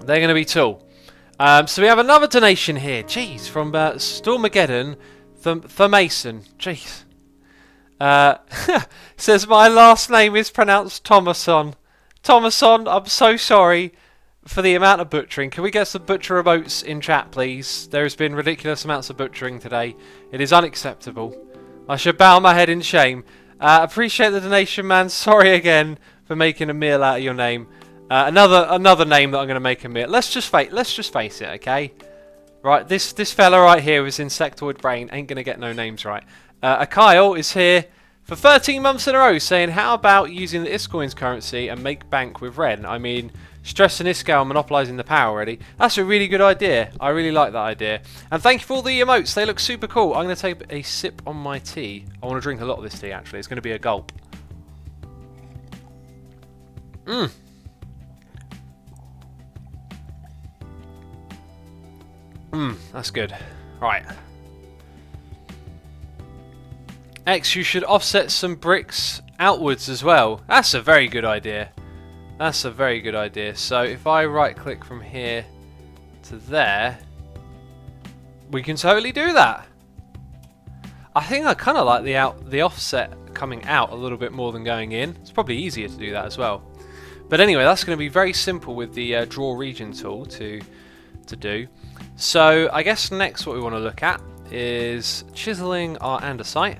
They're going to be tall. So we have another donation here. Jeez, from Stormageddon the Mason. Jeez. Says my last name is pronounced Thomason. Thomason, I'm so sorry for the amount of butchering. Can we get some butcher emotes in chat, please? There has been ridiculous amounts of butchering today. It is unacceptable. I should bow my head in shame. Appreciate the donation, man. Sorry again for making a meal out of your name. Another name that I'm going to make a meal. Let's just face it, okay? Right, this fella right here with his insectoid brain ain't going to get no names right. Kyle is here for 13 months in a row saying, how about using the Iscoin's currency and make bank with Ren? I mean, Stress and Iscal monopolising the power already. That's a really good idea. I really like that idea. And thank you for all the emotes. They look super cool. I'm going to take a sip on my tea. I want to drink a lot of this tea, actually. It's going to be a gulp. Mmm. Mmm, that's good. Right. X, you should offset some bricks outwards as well. That's a very good idea. That's a very good idea. So if I right click from here to there, we can totally do that. I think I kind of like the offset coming out a little bit more than going in. It's probably easier to do that as well. But anyway, that's going to be very simple with the draw region tool to do. So I guess next what we want to look at is chiseling our andesite.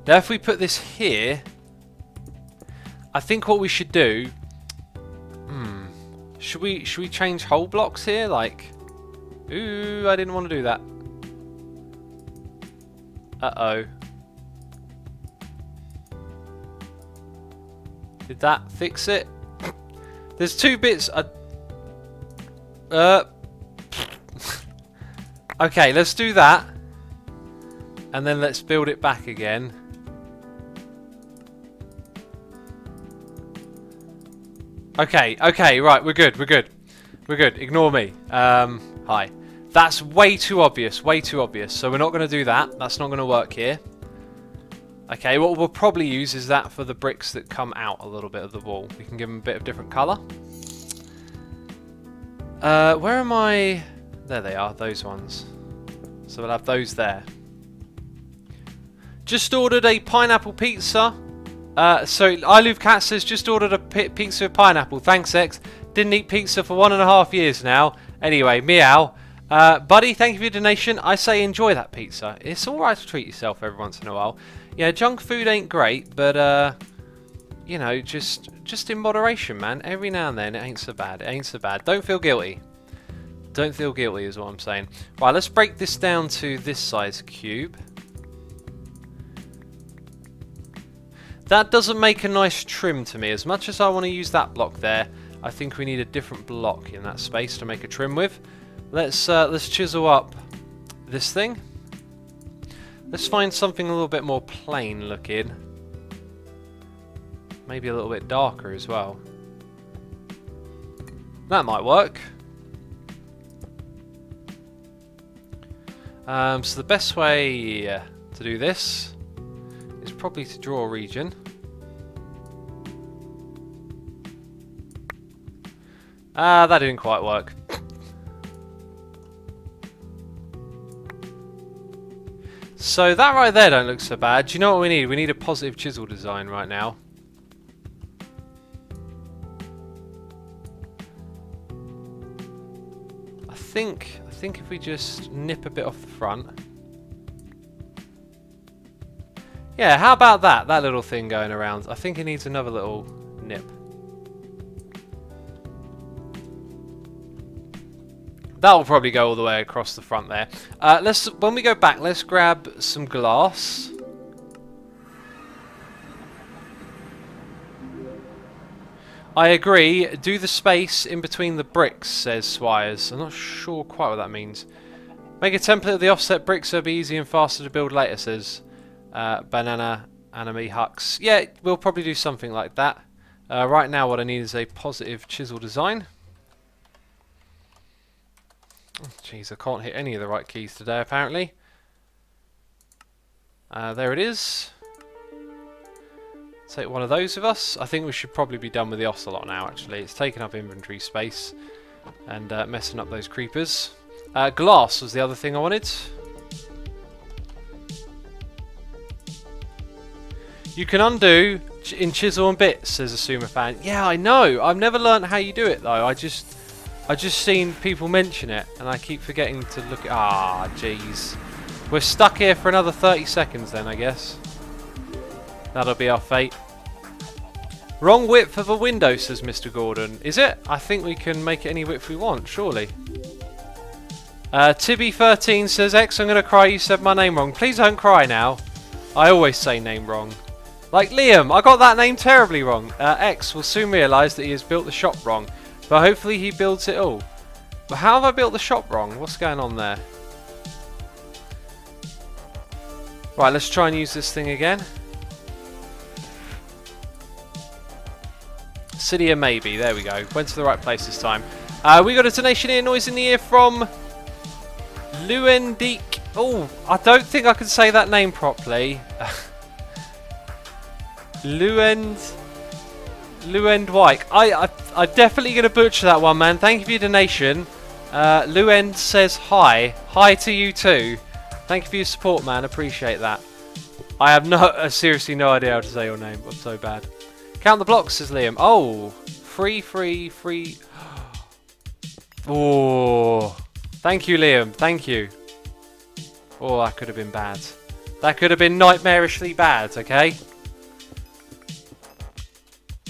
Now if we put this here, I think what we should do... Should we change whole blocks here? Like... Ooh, I didn't want to do that. Uh-oh. Did that fix it? There's 2 bits... Okay, let's do that. And then let's build it back again. Okay, right, we're good. Ignore me. Hi. That's way too obvious, So we're not going to do that. That's not going to work here. Okay, what we'll probably use is that for the bricks that come out a little bit of the wall. We can give them a bit of different colour. Where am I? There they are, those ones. So we'll have those there. Just ordered a pineapple pizza. So iLoveCat says, just ordered a pizza with pineapple. Thanks, X. Didn't eat pizza for 1.5 years now. Anyway, meow. Buddy, thank you for your donation. I say enjoy that pizza. It's alright to treat yourself every once in a while. Yeah, junk food ain't great, but you know, just in moderation, man. Every now and then, it ain't so bad. Don't feel guilty. Don't feel guilty is what I'm saying. Right, let's break this down to this size cube. That doesn't make a nice trim to me. As much as I want to use that block there, I think we need a different block in that space to make a trim with. Let's chisel up this thing. Let's find something a little bit more plain looking. Maybe a little bit darker as well. That might work. So the best way to do this is probably to draw a region. That didn't quite work. So that right there don't look so bad. Do you know what we need? We need a positive chisel design right now. I think if we just nip a bit off the front. Yeah, how about that? That little thing going around. I think it needs another little nip. That will probably go all the way across the front there. When we go back, let's grab some glass. I agree. Do the space in between the bricks, says Swires. I'm not sure quite what that means. Make a template of the offset bricks so it'll be easy and faster to build later, says Banana Anime Hux. Yeah, we'll probably do something like that. Right now what I need is a positive chisel design. Jeez, I can't hit any of the right keys today, apparently. There it is. Take one of those with us. I think we should probably be done with the ocelot now, actually. It's taking up inventory space and messing up those creepers. Glass was the other thing I wanted. You can undo in chisel and bits, says a Sumo fan. Yeah, I know. I've never learned how you do it, though. I just seen people mention it, and I keep forgetting to look at... Ah, jeez. We're stuck here for another 30 seconds then, I guess. That'll be our fate. Wrong width of a window, says Mr. Gordon. Is it? I think we can make it any width we want, surely. Tibby13 says, X, I'm going to cry, you said my name wrong. Please don't cry now. I always say name wrong. Like Liam, I got that name terribly wrong. X will soon realise that he has built the shop wrong. But hopefully he builds it all. But how have I built the shop wrong? What's going on there? Right, let's try and use this thing again. Cydia maybe. There we go. Went to the right place this time. We got a donation here, noise in the ear from Luendik. Oh, I don't think I can say that name properly. Luendwyke. I'm definitely going to butcher that one, man. Thank you for your donation. Luend says hi. Hi to you too. Thank you for your support, man. Appreciate that. I have seriously no idea how to say your name. I'm so bad. Count the blocks, says Liam. Oh, free. Oh, thank you, Liam. Thank you. Oh, that could have been bad. That could have been nightmarishly bad, okay?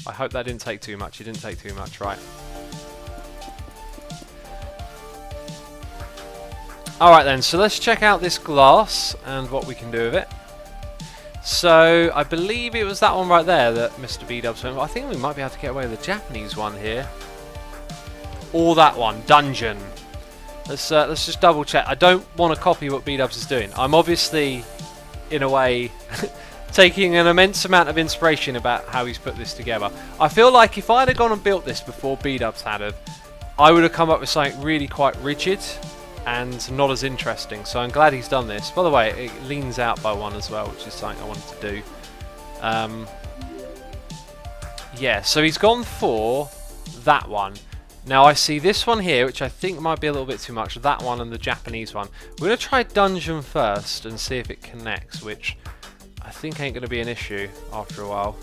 I hope that didn't take too much. It didn't take too much, right. Alright then, so let's check out this glass and what we can do with it. So, I believe it was that one right there that Mr. B-Dubs went. I think we might be able to get away with the Japanese one here. Or that one, dungeon. Let's just double check. I don't want to copy what B-Dubs is doing. I'm obviously, in a way, taking an immense amount of inspiration about how he's put this together. I feel like if I'd have gone and built this before B-Dubs had, I would have come up with something really quite rigid and not as interesting. So I'm glad he's done this. By the way, it leans out by one as well, which is something I wanted to do. Yeah, so he's gone for that one. Now I see this one here, which I think might be a little bit too much. That one and the Japanese one. We're going to try dungeon first and see if it connects, which I think ain't going to be an issue after a while.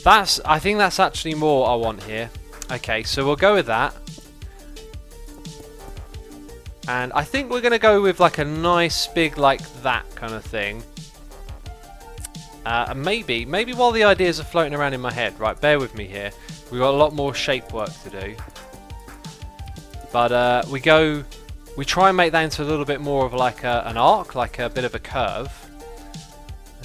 I think that's actually more I want here. Okay, so we'll go with that. And I think we're going to go with like a nice big like that kind of thing. And maybe while the ideas are floating around in my head, right, bear with me here. We've got a lot more shape work to do. But we try and make that into a little bit more of like an arc, like a bit of a curve.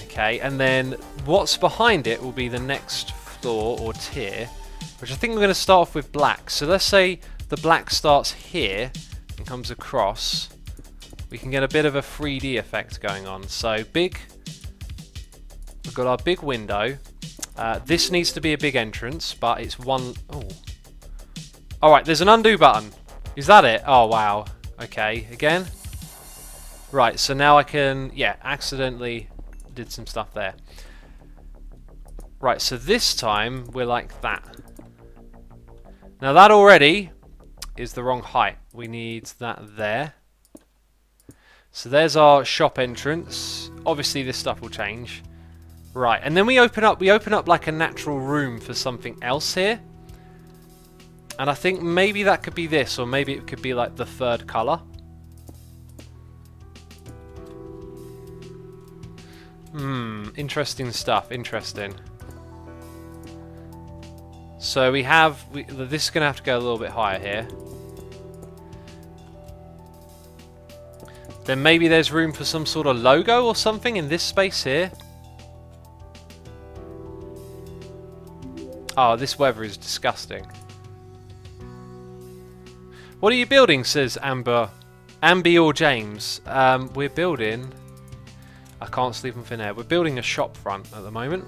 Okay, and then what's behind it will be the next floor or tier, which I think we're going to start off with black. So let's say the black starts here and comes across. We can get a bit of a 3D effect going on. So big, we've got our big window. This needs to be a big entrance, but it's one. Oh, all right. There's an undo button. Is that it? Oh wow. Okay. Again. Right. So now I can. Yeah. Accidentally did some stuff there. Right. So this time we're like that. Now that already is the wrong height. We need that there. So there's our shop entrance. Obviously this stuff will change. Right, and then we open up like a natural room for something else here. And I think maybe that could be this, or maybe it could be like the third colour. Interesting stuff, interesting. So we have, this is going to have to go a little bit higher here. Then maybe there's room for some sort of logo or something in this space here. Oh, this weather is disgusting. What are you building, says Amber or James? We're building... I can't sleep in thin air. We're building a shop front at the moment.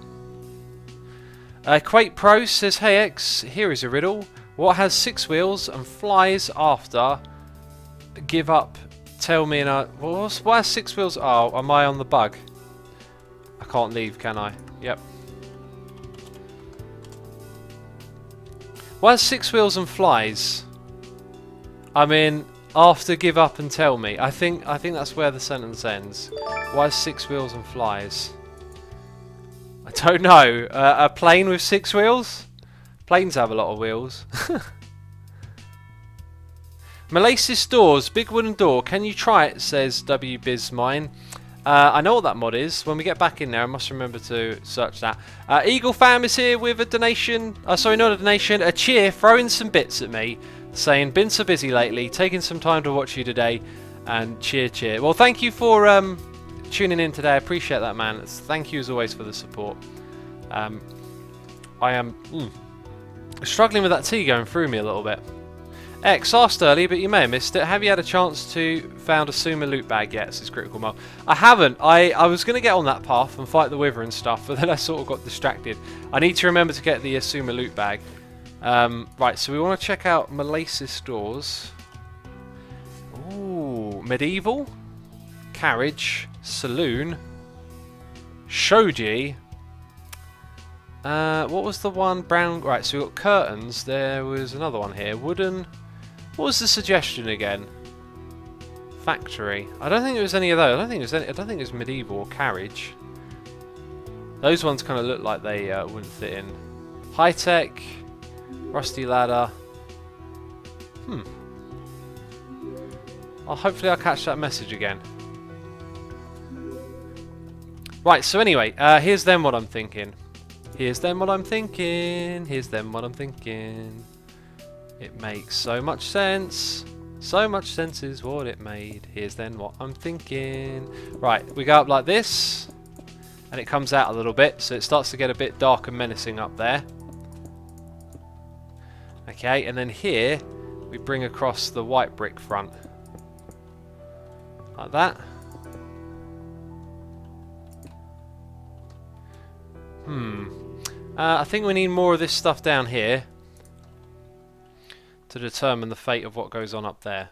Quake Pro says, hey X, here is a riddle. What has 6 wheels and flies after? Give up, tell me, and what has 6 wheels? Oh, am I on the bug? I can't leave, can I? Yep. What has 6 wheels and flies? I mean, after give up and tell me. I think that's where the sentence ends. Why has 6 wheels and flies? I don't know. A plane with 6 wheels? Planes have a lot of wheels. Malace's Doors, big wooden door. Can you try it? Says WBizMine. I know what that mod is. When we get back in there, I must remember to search that. Eagle Fam is here with a donation. Sorry, not a donation. A cheer, throwing some bits at me, saying, been so busy lately, taking some time to watch you today, and cheer, cheer. Well, thank you for tuning in today. I appreciate that, man. Thank you as always for the support. I am struggling with that tea going through me a little bit. X asked early, but you may have missed it. Have you had a chance to found a Suma loot bag yet? Says Critical Mo. I haven't. I was going to get on that path and fight the Wither and stuff, but then I sort of got distracted. I need to remember to get the Suma loot bag. Right, so we want to check out Malace's Doors. Ooh, medieval, carriage, saloon, shoji. What was the one? Brown. Right, so we got curtains. There was another one here. Wooden. What was the suggestion again? Factory. I don't think it was any of those. I don't think it was medieval or carriage. Those ones kind of look like they wouldn't fit in. High tech. Rusty ladder. Hopefully I'll catch that message again. Right, so anyway, here's then what I'm thinking. Here's then what I'm thinking. Here's then what I'm thinking. It makes so much sense. So much sense is what it made. Here's then what I'm thinking. Right, we go up like this. And it comes out a little bit. So it starts to get a bit dark and menacing up there. Okay, and then here we bring across the white brick front. Like that. I think we need more of this stuff down here to determine the fate of what goes on up there.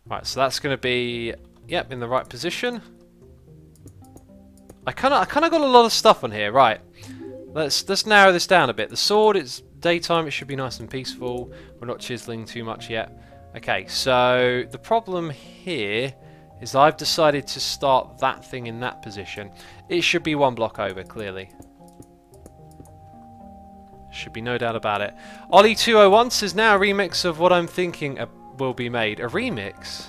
Right, so that's going to be, yep, in the right position. I kind of got a lot of stuff on here. Right, let's narrow this down a bit. The sword, it's daytime, it should be nice and peaceful. We're not chiseling too much yet. Okay, so the problem here is I've decided to start that thing in that position. It should be one block over, clearly. Should be no doubt about it. Ollie201 says now a remix of What I'm Thinking will be made. A remix?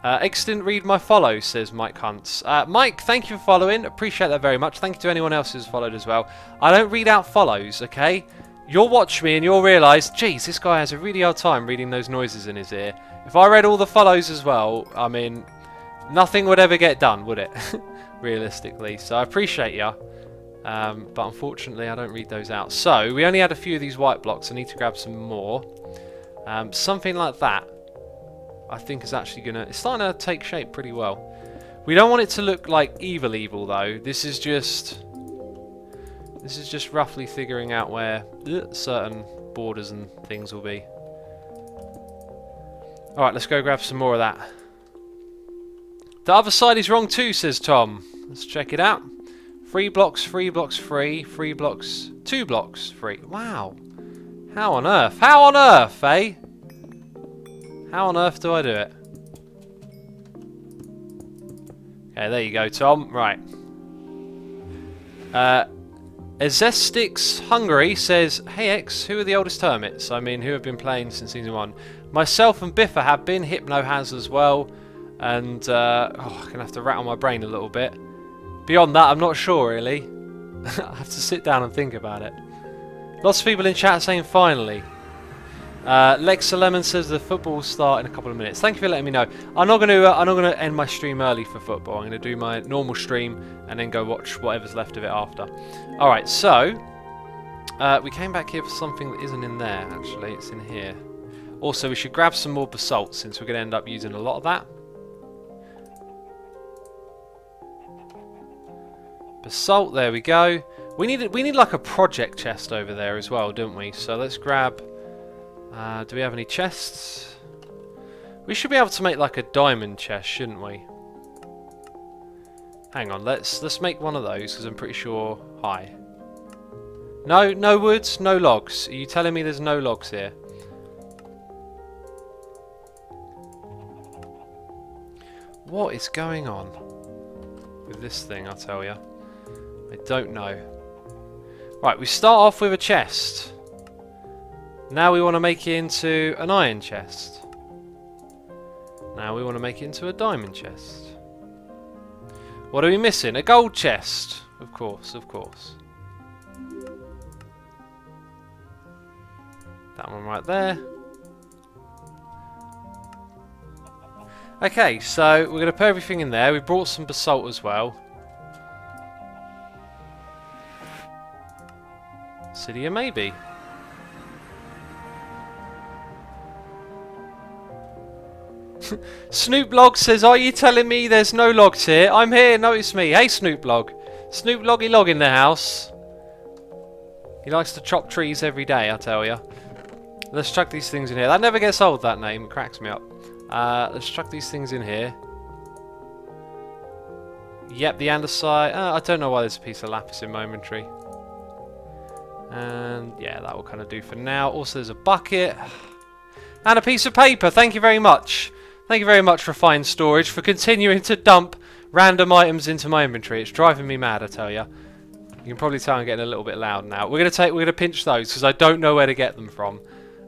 X didn't read my follow, says Mike Hunts. Mike, thank you for following. Appreciate that very much. Thank you to anyone else who's followed as well. I don't read out follows, okay? You'll watch me and you'll realise, geez, this guy has a really hard time reading those noises in his ear. If I read all the follows as well, I mean, nothing would ever get done, would it? Realistically. So I appreciate ya. But unfortunately, I don't read those out. So we only had a few of these white blocks. I need to grab some more. Something like that, I think is actually gonna. It's starting to take shape pretty well. We don't want it to look like evil though. This is just roughly figuring out where certain borders and things will be. Alright, let's go grab some more of that. The other side is wrong too, says Tom. Let's check it out. 3 blocks, 3 blocks free, 3 blocks, 2 blocks free. Wow. How on earth? How on earth, eh? How on earth do I do it? Okay, there you go, Tom. Right. Ezestix Hungary says, hey X, who are the oldest hermits? I mean, who have been playing since Season 1? Myself and Biffa have been, Hypno has as well, and I'm going to have to rattle my brain a little bit. Beyond that, I'm not sure really. I have to sit down and think about it. Lots of people in chat saying finally. Lexa Lemon says the football will start in a couple of minutes. Thank you for letting me know. I'm not going to end my stream early for football. I'm going to do my normal stream and then go watch whatever's left of it after. All right, so we came back here for something that isn't in there. Actually, it's in here. Also, we should grab some more basalt since we're going to end up using a lot of that. Basalt, there we go. We need like a project chest over there as well, don't we? So let's grab. Do we have any chests? We should be able to make like a diamond chest, shouldn't we? Hang on, let's make one of those because I'm pretty sure. Hi. No woods, no logs. Are you telling me there's no logs here? What is going on with this thing? I'll tell you. I don't know. Right, we start off with a chest. Now we want to make it into an iron chest. Now we want to make it into a diamond chest. What are we missing? A gold chest. Of course, of course. That one right there. Okay, so we're going to put everything in there. We brought some basalt as well. City maybe. Snoop Log says, are you telling me there's no logs here? I'm here, notice me. Hey Snoop Log. Snoop Loggy Log in the house. He likes to chop trees every day, I tell you. Let's chuck these things in here. That never gets old, that name. It cracks me up. Let's chuck these things in here. Yep, the andesite. I don't know why there's a piece of lapis in my inventory. And yeah, that will kind of do for now. Also, there's a bucket. And a piece of paper. Thank you very much. Thank you very much, Refined Storage, for continuing to dump random items into my inventory. It's driving me mad, I tell you. You can probably tell I'm getting a little bit loud now. We're gonna pinch those because I don't know where to get them from,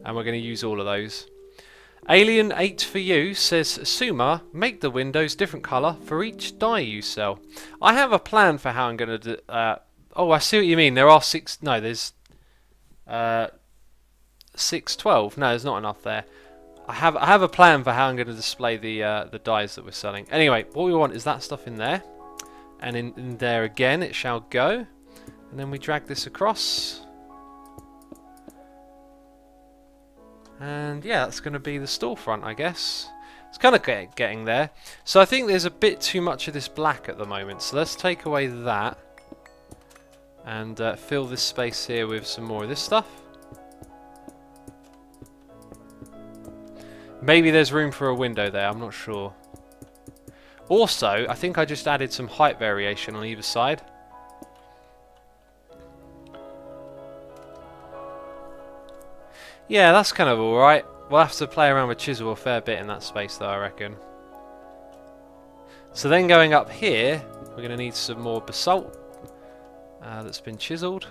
and we're gonna use all of those. Alien 8 for you says, Suma, make the windows different colour for each die you sell. I have a plan for how I'm going to do... oh, I see what you mean. There are 6... No, there's... 612. No, there's not enough there. I have a plan for how I'm going to display the dies that we're selling. Anyway, what we want is that stuff in there. And in there again it shall go. And then we drag this across. And yeah, that's going to be the storefront, I guess. It's kind of getting there. So I think there's a bit too much of this black at the moment. So let's take away that. And fill this space here with some more of this stuff. Maybe there's room for a window there, I'm not sure. Also, I think I just added some height variation on either side. Yeah, that's kind of alright. We'll have to play around with chisel a fair bit in that space though, I reckon. So then going up here, we're going to need some more basalt that's been chiseled.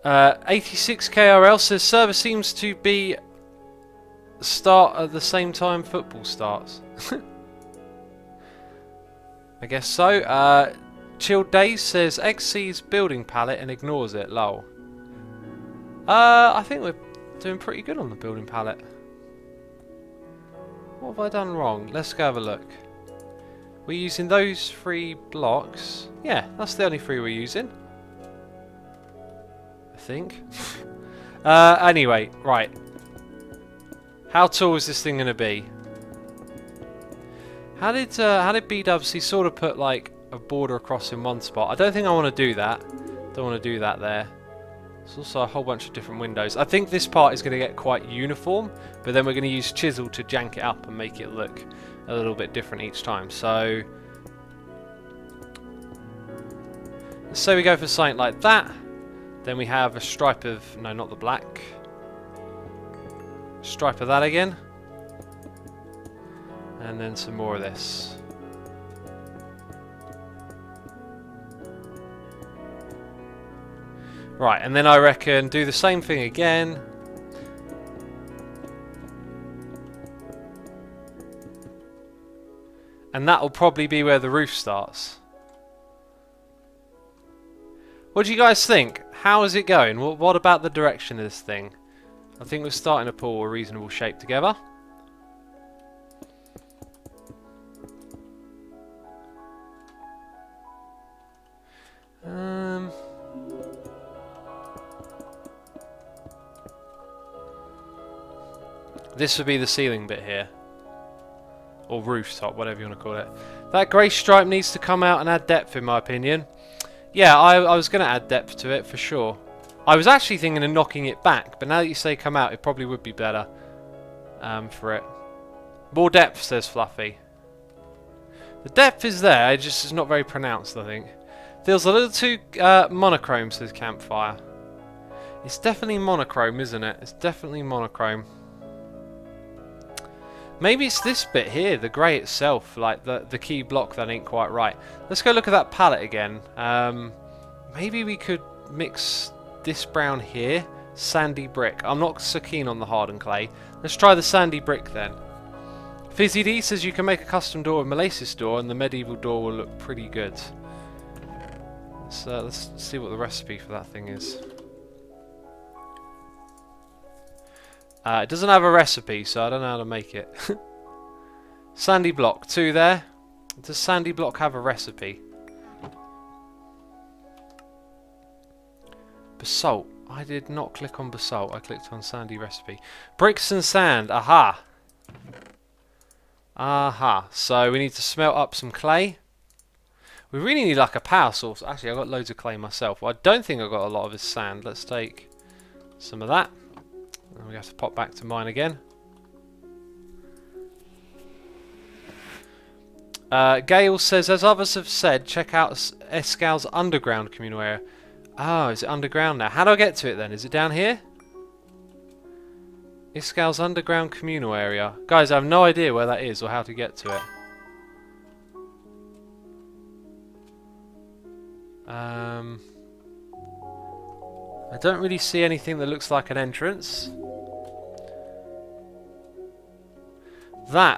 86 KRL says server seems to be start at the same time football starts. I guess so. Chilled Days says X sees building palette and ignores it. Lol. I think we're doing pretty good on the building palette. What have I done wrong? Let's go have a look. We're using those 3 blocks. Yeah, that's the only 3 we're using. I think. Anyway, right. How tall is this thing going to be? How did BWC sort of put like a border across in one spot? I don't think I want to do that. Don't want to do that there. There's also a whole bunch of different windows. I think this part is going to get quite uniform, but then we're going to use chisel to jank it up and make it look a little bit different each time. So let's say we go for something like that. Then we have a stripe of, no, not the black. Stripe of that again. And then some more of this. Right, and then I reckon do the same thing again. And that will probably be where the roof starts. What do you guys think? How is it going? What about the direction of this thing? I think we're starting to pull a reasonable shape together. This would be the ceiling bit here. Or rooftop, whatever you want to call it. That grey stripe needs to come out and add depth in my opinion. Yeah, I was going to add depth to it for sure. I was actually thinking of knocking it back, but now that you say come out, it probably would be better for it. More depth, says Fluffy. The depth is there, it just is not very pronounced, I think. Feels a little too monochrome, says Campfire. It's definitely monochrome, isn't it? It's definitely monochrome. Maybe it's this bit here, the grey itself, like the key block that ain't quite right. Let's go look at that palette again. Maybe we could mix this brown here, sandy brick. I'm not so keen on the hardened clay. Let's try the sandy brick then. Fizzy D says you can make a custom door with Molasses door and the medieval door will look pretty good. So let's see what the recipe for that thing is. It doesn't have a recipe, so I don't know how to make it. Sandy block, 2 there. Does sandy block have a recipe? Basalt. I did not click on basalt. I clicked on sandy recipe. Bricks and sand. Aha. Aha. So we need to smelt up some clay. We really need like a power source. Actually, I've got loads of clay myself. Well, I don't think I've got a lot of this sand. Let's take some of that. And we have to pop back to mine again. Gale says, as others have said, check out Escal's underground communal area. Oh, is it underground now? How do I get to it then? Is it down here? Escal's underground communal area. Guys, I have no idea where that is or how to get to it. I don't really see anything that looks like an entrance.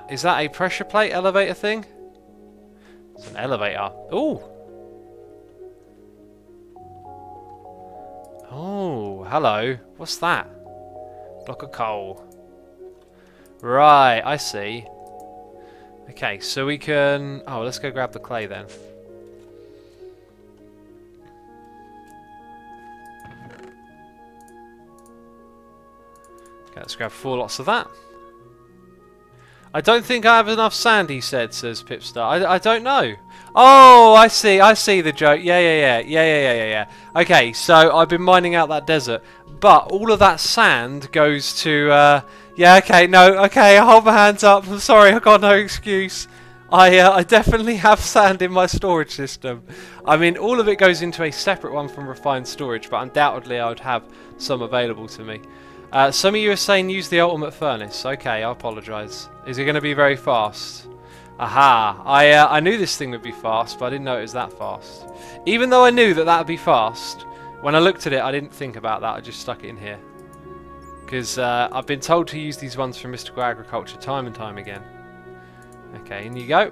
Is that a pressure plate elevator thing? It's an elevator. Ooh! Oh, hello. What's that? Block of coal. Right, I see. Okay, so we can... Oh, let's go grab the clay then. Okay, let's grab 4 lots of that. I don't think I have enough sand, he said, says Pipstar. I don't know. Oh, I see the joke. Yeah. Okay, so I've been mining out that desert, but all of that sand goes to, yeah, okay, no, okay, I hold my hands up. I'm sorry, I've got no excuse. I definitely have sand in my storage system. I mean, all of it goes into a separate one from refined storage, but undoubtedly I would have some available to me. Some of you are saying use the ultimate furnace. Okay, I apologise. Is it going to be very fast? Aha! I knew this thing would be fast, but I didn't know it was that fast. Even though I knew that would be fast, when I looked at it I didn't think about that, I just stuck it in here. Because I've been told to use these ones from Mystical Agriculture time and time again. Okay, in you go.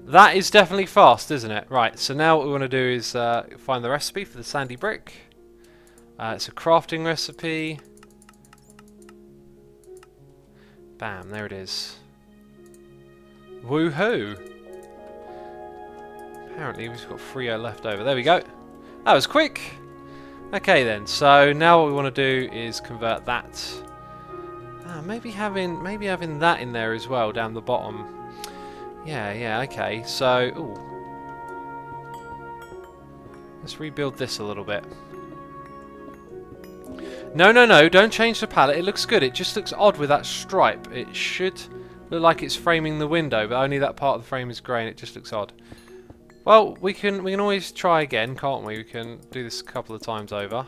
That is definitely fast, isn't it? Right, so now what we want to do is find the recipe for the sandy brick. It's a crafting recipe. Bam, there it is. Woohoo! Apparently we've got 3 left over. There we go. That was quick! Okay then, so now what we want to do is convert that. Maybe having that in there as well, down the bottom. Yeah, okay. So, ooh. Let's rebuild this a little bit. No, don't change the palette. It looks good. It just looks odd with that stripe. It should look like it's framing the window, but only that part of the frame is grey and it just looks odd. Well, we can always try again, can't we? We can do this a couple of times over.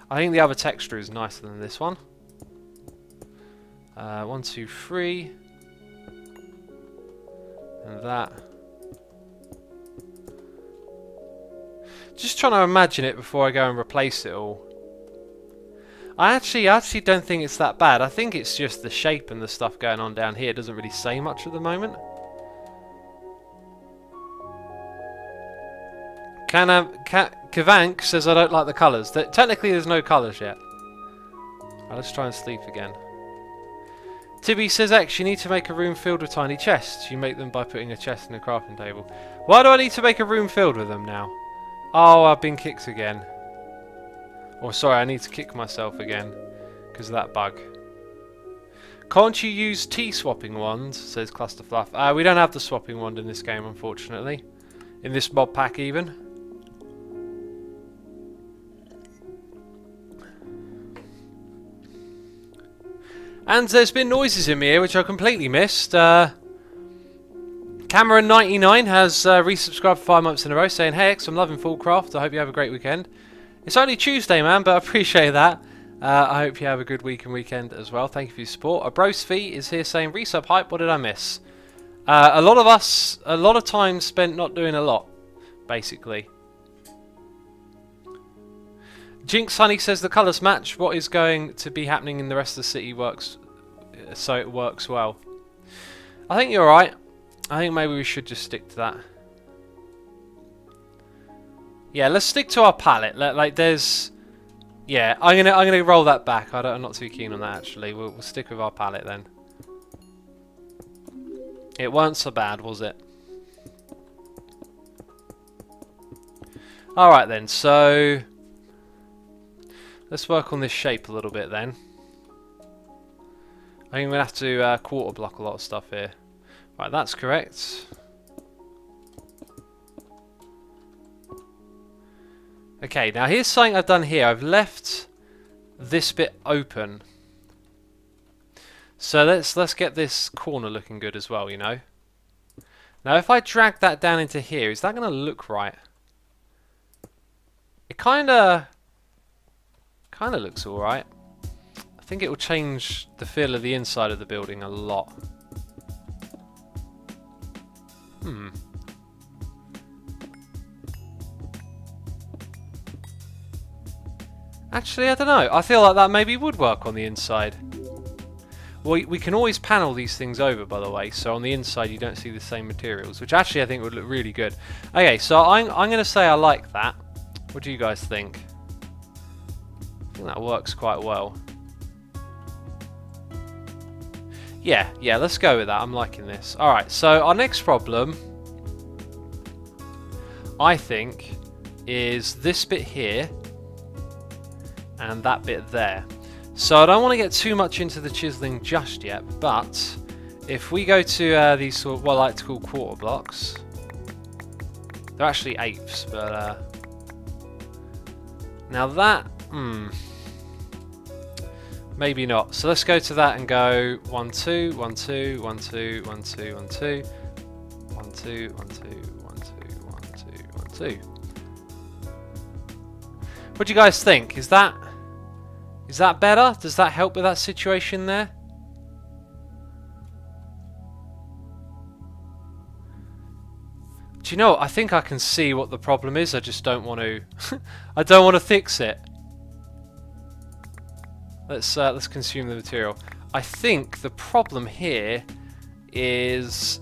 I think the other texture is nicer than this one. 1, 2, 3. And that. Just trying to imagine it before I go and replace it all. I actually don't think it's that bad. I think it's just the shape and the stuff going on down here. It doesn't really say much at the moment. Kavank says I don't like the colours. Technically there's no colours yet. Right, let's try and sleep again. Tibby says, X, you need to make a room filled with tiny chests. You make them by putting a chest in a crafting table. Why do I need to make a room filled with them now? Oh, I've been kicked again. Or sorry, I need to kick myself again because of that bug. Can't you use T-swapping wands, says Clusterfluff. We don't have the swapping wand in this game, unfortunately. In this mod pack, even. And there's been noises in my ear, which I completely missed. Cameron99 has resubscribed for 5 months in a row, saying, Hey X, I'm loving Foolcraft. I hope you have a great weekend. It's only Tuesday, man, but I appreciate that. I hope you have a good week and weekend as well. Thank you for your support. A Brosfee is here saying, resub hype, what did I miss? A lot of time spent not doing a lot, basically. Jinx Honey says the colours match what is going to be happening in the rest of the city works, so it works well. I think you're right. I think maybe we should just stick to that. Yeah, let's stick to our palette. Like there's, yeah, I'm gonna roll that back. I'm not too keen on that actually. We'll stick with our palette then. It weren't so bad, was it? All right then. So let's work on this shape a little bit then. I think we're gonna have to quarter block a lot of stuff here. Right, that's correct. Okay, now here's something I've done here. I've left this bit open. So let's get this corner looking good as well, you know. Now if I drag that down into here, is that going to look right? It kind of looks alright. I think it will change the feel of the inside of the building a lot. Actually, I don't know. I feel like that maybe would work on the inside. We can always panel these things over, by the way, so on the inside you don't see the same materials, which actually I think would look really good. Okay, so I'm going to say I like that. What do you guys think? I think that works quite well. Yeah, let's go with that. I'm liking this. Alright, so our next problem, I think, is this bit here and that bit there. So I don't want to get too much into the chiseling just yet, but if we go to these sort of what I like to call quarter blocks, they're actually eighths, but now that, maybe not. So let's go to that and go 1 2 1 2 1 2 1 2 1 2 1 2 1 2 1 2 1 2 1 2. What do you guys think? Is that better? Does that help with that situation there? Do you know what? I think I can see what the problem is. I just don't want to. I don't want to fix it. Let's consume the material. I think the problem here is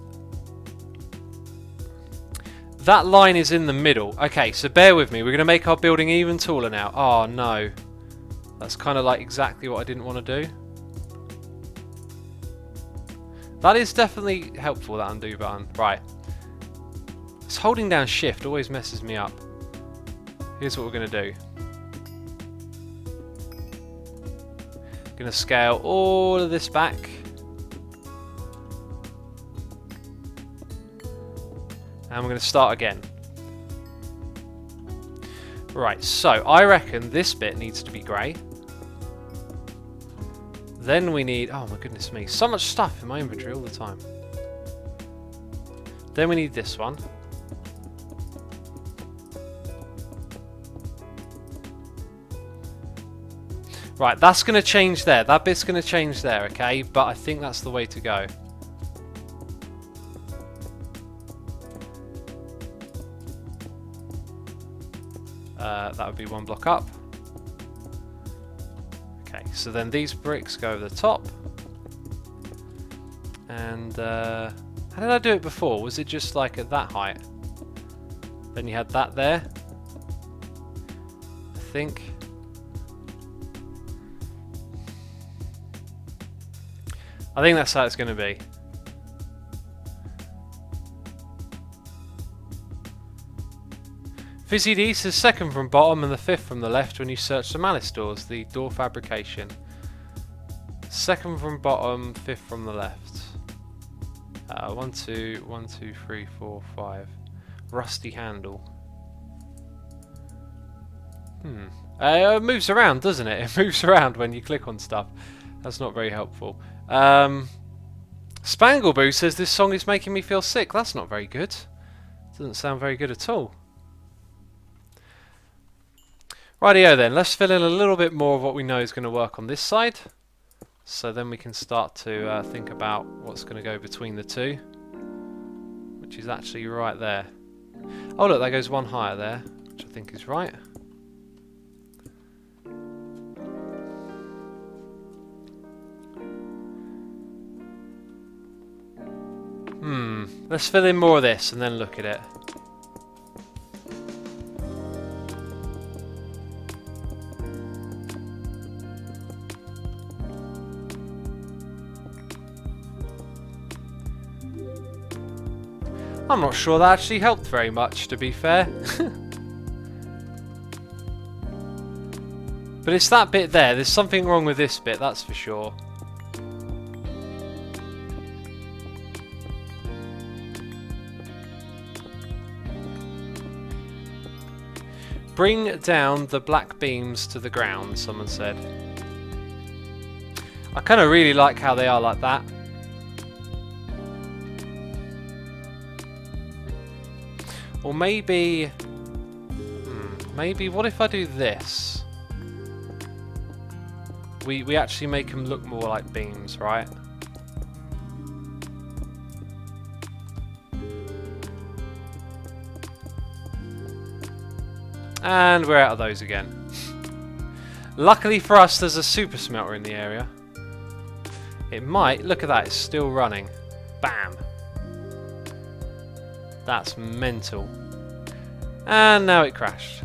that line is in the middle. Okay, so bear with me. We're going to make our building even taller now. Oh no. That's kind of like exactly what I didn't want to do. That is definitely helpful, that undo button. Right. It's holding down shift always messes me up. Here's what we're going to do. Going to scale all of this back. And we're going to start again. Right, so I reckon this bit needs to be grey. Then we need, oh my goodness me, so much stuff in my inventory all the time. Then we need this one. Right, that's going to change there. That bit's going to change there, okay? But I think that's the way to go. That would be one block up. Okay, so then these bricks go over the top. And how did I do it before? Was it just like at that height? Then you had that there. I think. I think that's how it's going to be. Fizzy D says second from bottom and the fifth from the left when you search the malice doors, the door fabrication. Second from bottom, fifth from the left. 1 2 1 2 3 4 5. Rusty handle. It moves around, doesn't it? It moves around when you click on stuff. That's not very helpful. Spangleboo says this song is making me feel sick. That's not very good. Doesn't sound very good at all. Rightio then, let's fill in a little bit more of what we know is going to work on this side. So then we can start to think about what's going to go between the two. Which is actually right there. Oh look, that goes one higher there, which I think is right. Let's fill in more of this and then look at it. I'm not sure that actually helped very much, to be fair. But it's that bit there. There's something wrong with this bit, that's for sure. Bring down the black beams to the ground, someone said. I kind of really like how they are like that. Or maybe... maybe, what if I do this? We actually make them look more like beams, right? And we're out of those again. Luckily for us, there's a super smelter in the area. It might... Look at that, it's still running. Bam. That's mental. And now it crashed.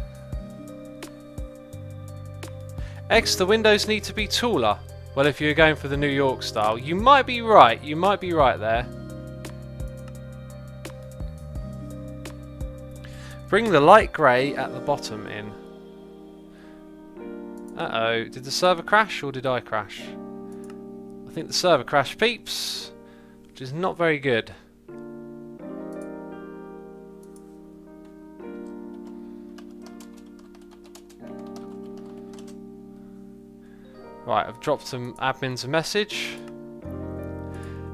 X, the windows need to be taller. Well, if you're going for the New York style, you might be right. You might be right there. Bring the light grey at the bottom in. Uh-oh. Did the server crash or did I crash? I think the server crashed, peeps. Which is not very good. Right, I've dropped some admins a message.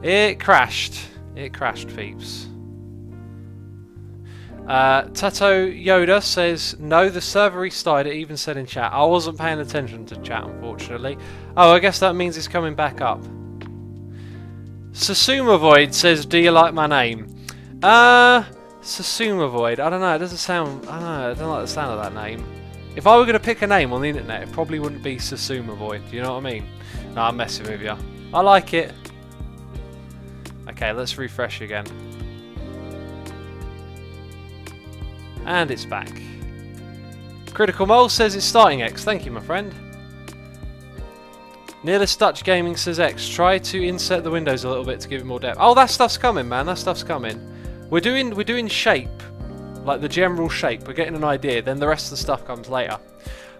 It crashed. It crashed, peeps. Tato Yoda says, no, the server restarted. It even said in chat. I wasn't paying attention to chat, unfortunately. Oh, I guess that means it's coming back up. Susuma Void says, do you like my name? Susuma Void. I don't know. It doesn't sound... I don't know. I don't like the sound of that name. If I were going to pick a name on the internet, it probably wouldn't be Susuma Void. Do you know what I mean? No, I'm messing with you. I like it. Okay, let's refresh again. And it's back. Critical Mole says it's starting, X. Thank you, my friend. Nearest Dutch Gaming says, X, try to insert the windows a little bit to give it more depth. Oh, that stuff's coming, man. That stuff's coming. We're doing shape. Like the general shape, we're getting an idea, then the rest of the stuff comes later.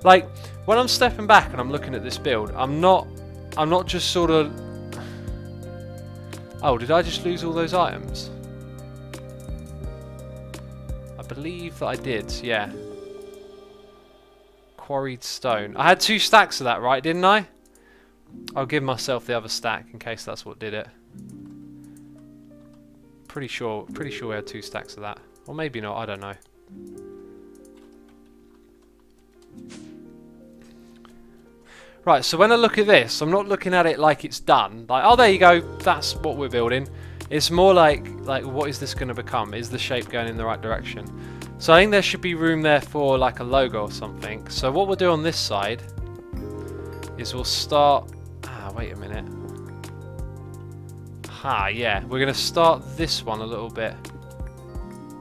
Like, when I'm stepping back and I'm looking at this build, I'm not just sort of... Oh, did I just lose all those items? I believe that I did, yeah. Quarried stone. I had 2 stacks of that, right, didn't I? I'll give myself the other stack in case that's what did it. Pretty sure we had 2 stacks of that. Or maybe not, I don't know. Right, so when I look at this, I'm not looking at it like it's done. Like, oh, there you go, that's what we're building. It's more like what is this going to become? Is the shape going in the right direction? So I think there should be room there for like a logo or something. So what we'll do on this side is we'll start... Ah, wait a minute. Ah, yeah, we're going to start this one a little bit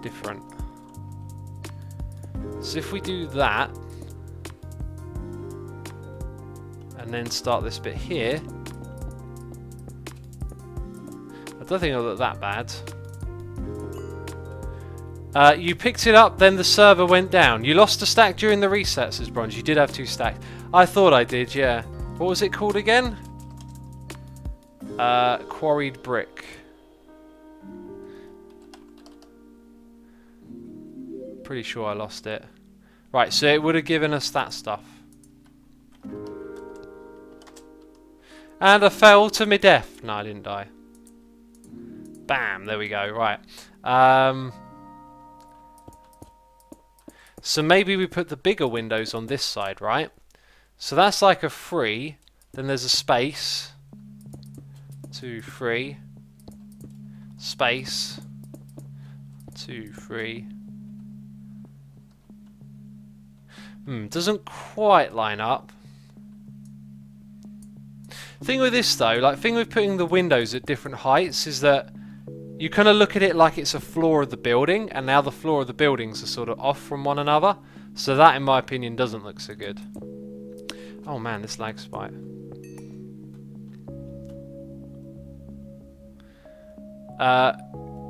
different. So if we do that and then start this bit here, I don't think it'll look that bad. You picked it up, then the server went down. You lost a stack during the reset, says Bronze. You did have 2 stacks. I thought I did, yeah. What was it called again? Quarried brick. Pretty sure I lost it. Right, so it would have given us that stuff. And I fell to my death. No, I didn't die. Bam, there we go. Right. So maybe we put the bigger windows on this side, right? So that's like a 3. Then there's a space. 2, 3. Space. 2, 3. Doesn't quite line up. Thing with this though, like thing with putting the windows at different heights is that you kind of look at it like it's a floor of the building, and now the floor of the buildings are sort of off from one another. So that, in my opinion, doesn't look so good. Oh man, this lag spike.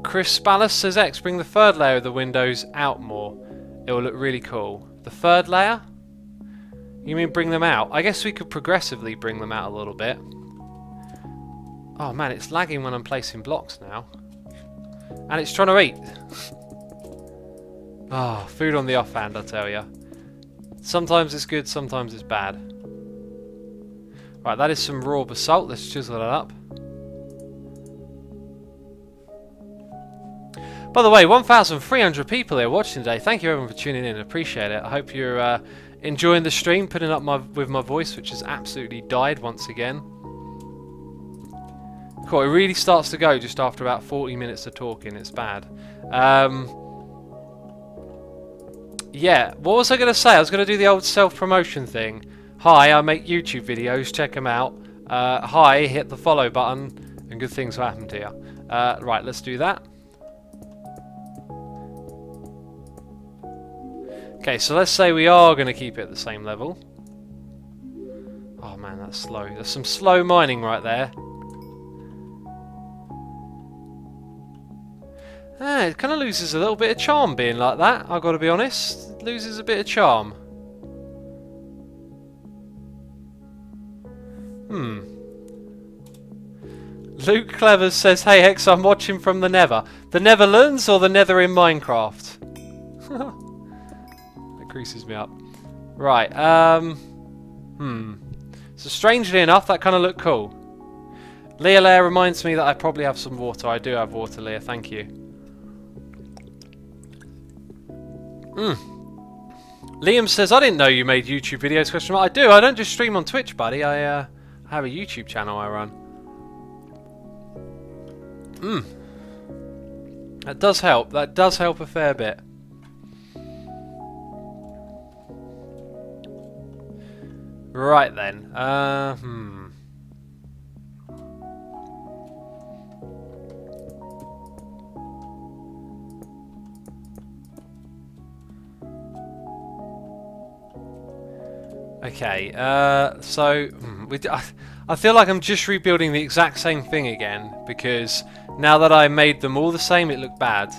Chris Spallas says, X, bring the 3rd layer of the windows out more. It will look really cool. The 3rd layer? You mean bring them out? I guess we could progressively bring them out a little bit. Oh man, it's lagging when I'm placing blocks now. And it's trying to eat. Oh, food on the offhand, I tell ya. Sometimes it's good, sometimes it's bad. Right, that is some raw basalt. Let's chisel it up. By the way, 1,300 people here watching today. Thank you everyone for tuning in. Appreciate it. I hope you're enjoying the stream, putting up with my voice, which has absolutely died once again. Cool, it really starts to go just after about 40 minutes of talking. It's bad. Yeah, what was I going to say? I was going to do the old self-promotion thing. Hi, I make YouTube videos, check them out. Hi, hit the follow button, and good things will happen to you. Right, let's do that. Okay, so let's say we are going to keep it at the same level. Oh man, that's slow. There's some slow mining right there. It kind of loses a little bit of charm being like that, I've got to be honest. It loses a bit of charm. Luke Clevers says, hey Hex, I'm watching from the Nether. The Netherlands or the Nether in Minecraft? That creases me up. Right, So strangely enough, that kind of looked cool. Leah reminds me that I probably have some water. I do have water, Leah, thank you. Liam says, I didn't know you made YouTube videos, question mark. I do, I don't just stream on Twitch, buddy. I have a YouTube channel I run. That does help. That does help a fair bit. Right then. Okay. So I feel like I'm just rebuilding the exact same thing again because now that I made them all the same, it looked bad.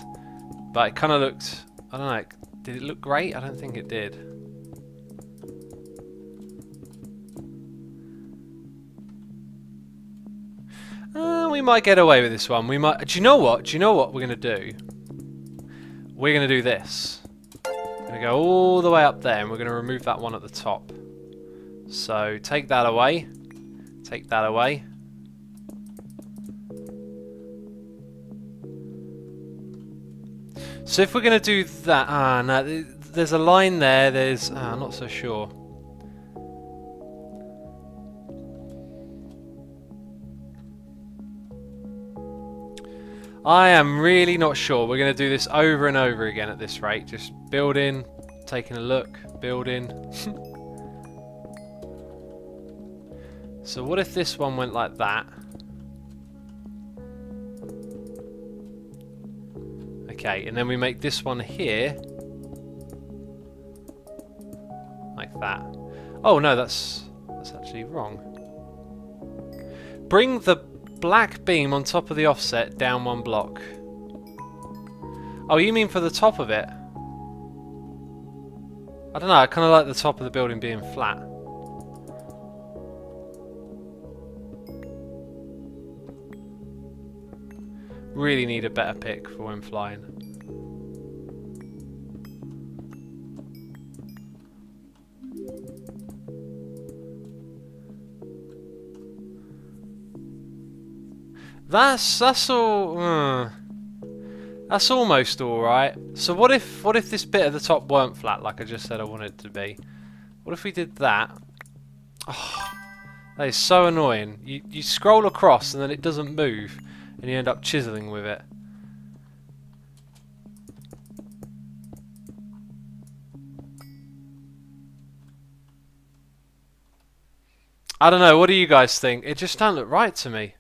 But it kind of looked. I don't know. Did it look great? I don't think it did. We might get away with this one. We might. Do you know what? Do you know what we're gonna do? We're gonna do this. We're gonna go all the way up there, and we're gonna remove that one at the top. So take that away. Take that away. So if we're gonna do that, no, there's a line there. There's, I'm not so sure. I am really not sure. We're going to do this over and over again at this rate. Just building, taking a look, building. So what if this one went like that? Okay, and then we make this one here. Like that. Oh no, that's actually wrong. Bring the black beam on top of the offset down one block. Oh, you mean for the top of it? I don't know, I kind of like the top of the building being flat. Really need a better pick for when flying. That's all. That's almost all right. So what if this bit at the top weren't flat, like I just said I wanted it to be? What if we did that? Oh, that is so annoying. You scroll across and then it doesn't move, and you end up chiseling with it. I don't know. What do you guys think? It just don't look right to me.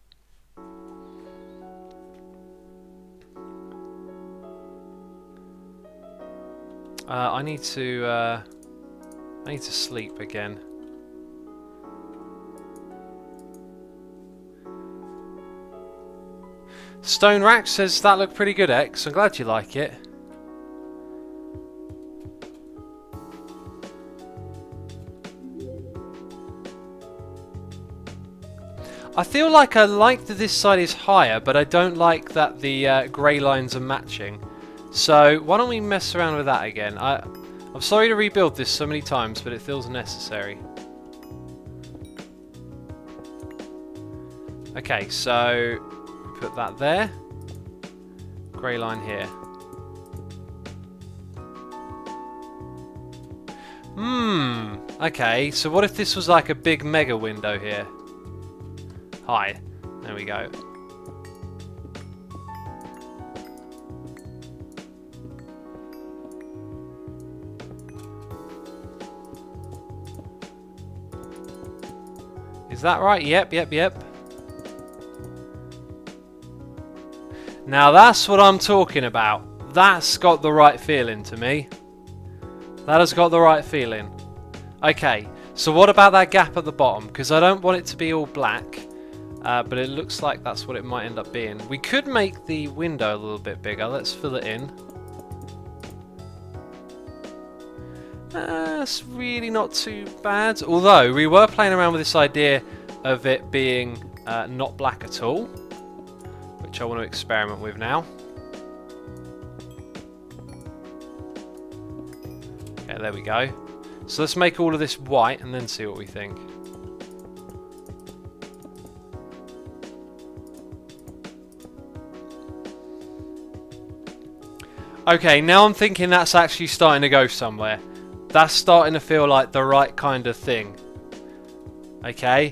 I need to sleep again. Stone Rack says that looked pretty good, X. I'm glad you like it. I feel like I like that this side is higher, but I don't like that the grey lines are matching. So why don't we mess around with that again? I'm sorry to rebuild this so many times, but it feels necessary. Okay, so put that there. Grey line here. Okay, so what if this was like a big mega window here? Hi. There we go. Is that right? Yep, yep, yep. Now that's what I'm talking about. That's got the right feeling to me. That has got the right feeling. Okay, so what about that gap at the bottom? Because I don't want it to be all black, but it looks like that's what it might end up being. We could make the window a little bit bigger. Let's fill it in. That's really not too bad. Although, we were playing around with this idea of it being not black at all, which I want to experiment with now. Okay, there we go. So let's make all of this white and then see what we think. Okay, now I'm thinking that's actually starting to go somewhere. That's starting to feel like the right kind of thing. Okay,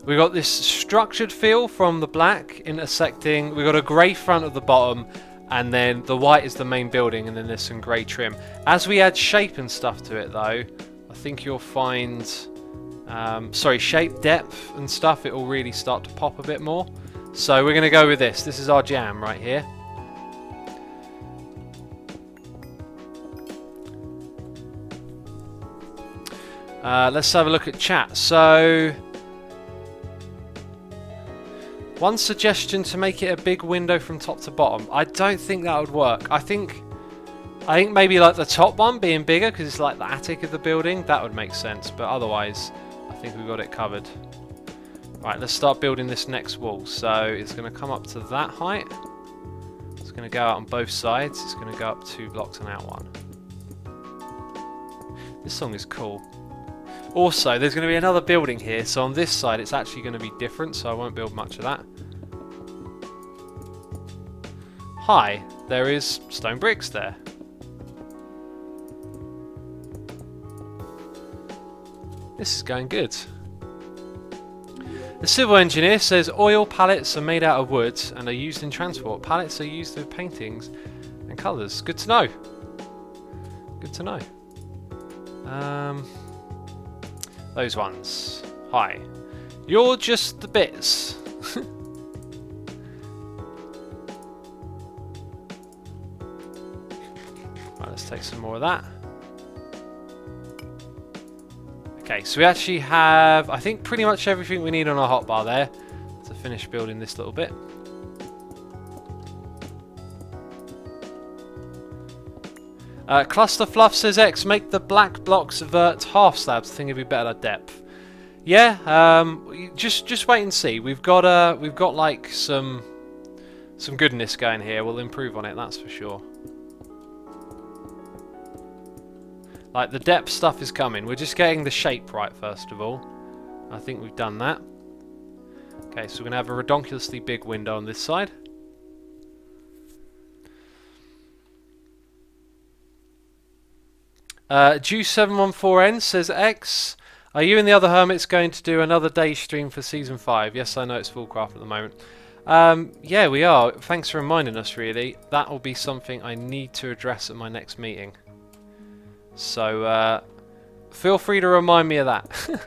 we got this structured feel from the black intersecting. We got a grey front at the bottom, and then the white is the main building, and then there's some grey trim. As we add shape and stuff to it, though, I think you'll find, shape, depth, and stuff. It will really start to pop a bit more. So we're going to go with this. This is our jam right here. Let's have a look at chat. So, one suggestion to make it a big window from top to bottom. I don't think that would work. I think maybe like the top one being bigger because it's like the attic of the building. That would make sense. But otherwise, I think we've got it covered. Right, let's start building this next wall. So it's going to come up to that height. It's going to go out on both sides. It's going to go up 2 blocks and out 1. This song is cool. Also, there's going to be another building here, so on this side it's actually going to be different, so I won't build much of that. Hi, there is stone bricks there. This is going good. The civil engineer says oil pallets are made out of wood and are used in transport. Pallets are used with paintings and colours. Good to know. Good to know. Those ones. Hi. You're just the bits. Right, let's take some more of that. Okay, so we actually have, I think, pretty much everything we need on our hotbar there to finish building this little bit. Cluster Fluff says X, make the black blocks vert half slabs. I think it'd be better at depth. Yeah, just wait and see. We've got like some goodness going here. We'll improve on it, that's for sure. Like the depth stuff is coming. We're just getting the shape right first of all. I think we've done that. Okay, so we're gonna have a redonkulously big window on this side. Juice714N says X, are you and the other hermits going to do another day stream for season 5? Yes, I know it's Foolcraft at the moment. Yeah, we are. Thanks for reminding us, really. That will be something I need to address at my next meeting. So, feel free to remind me of that.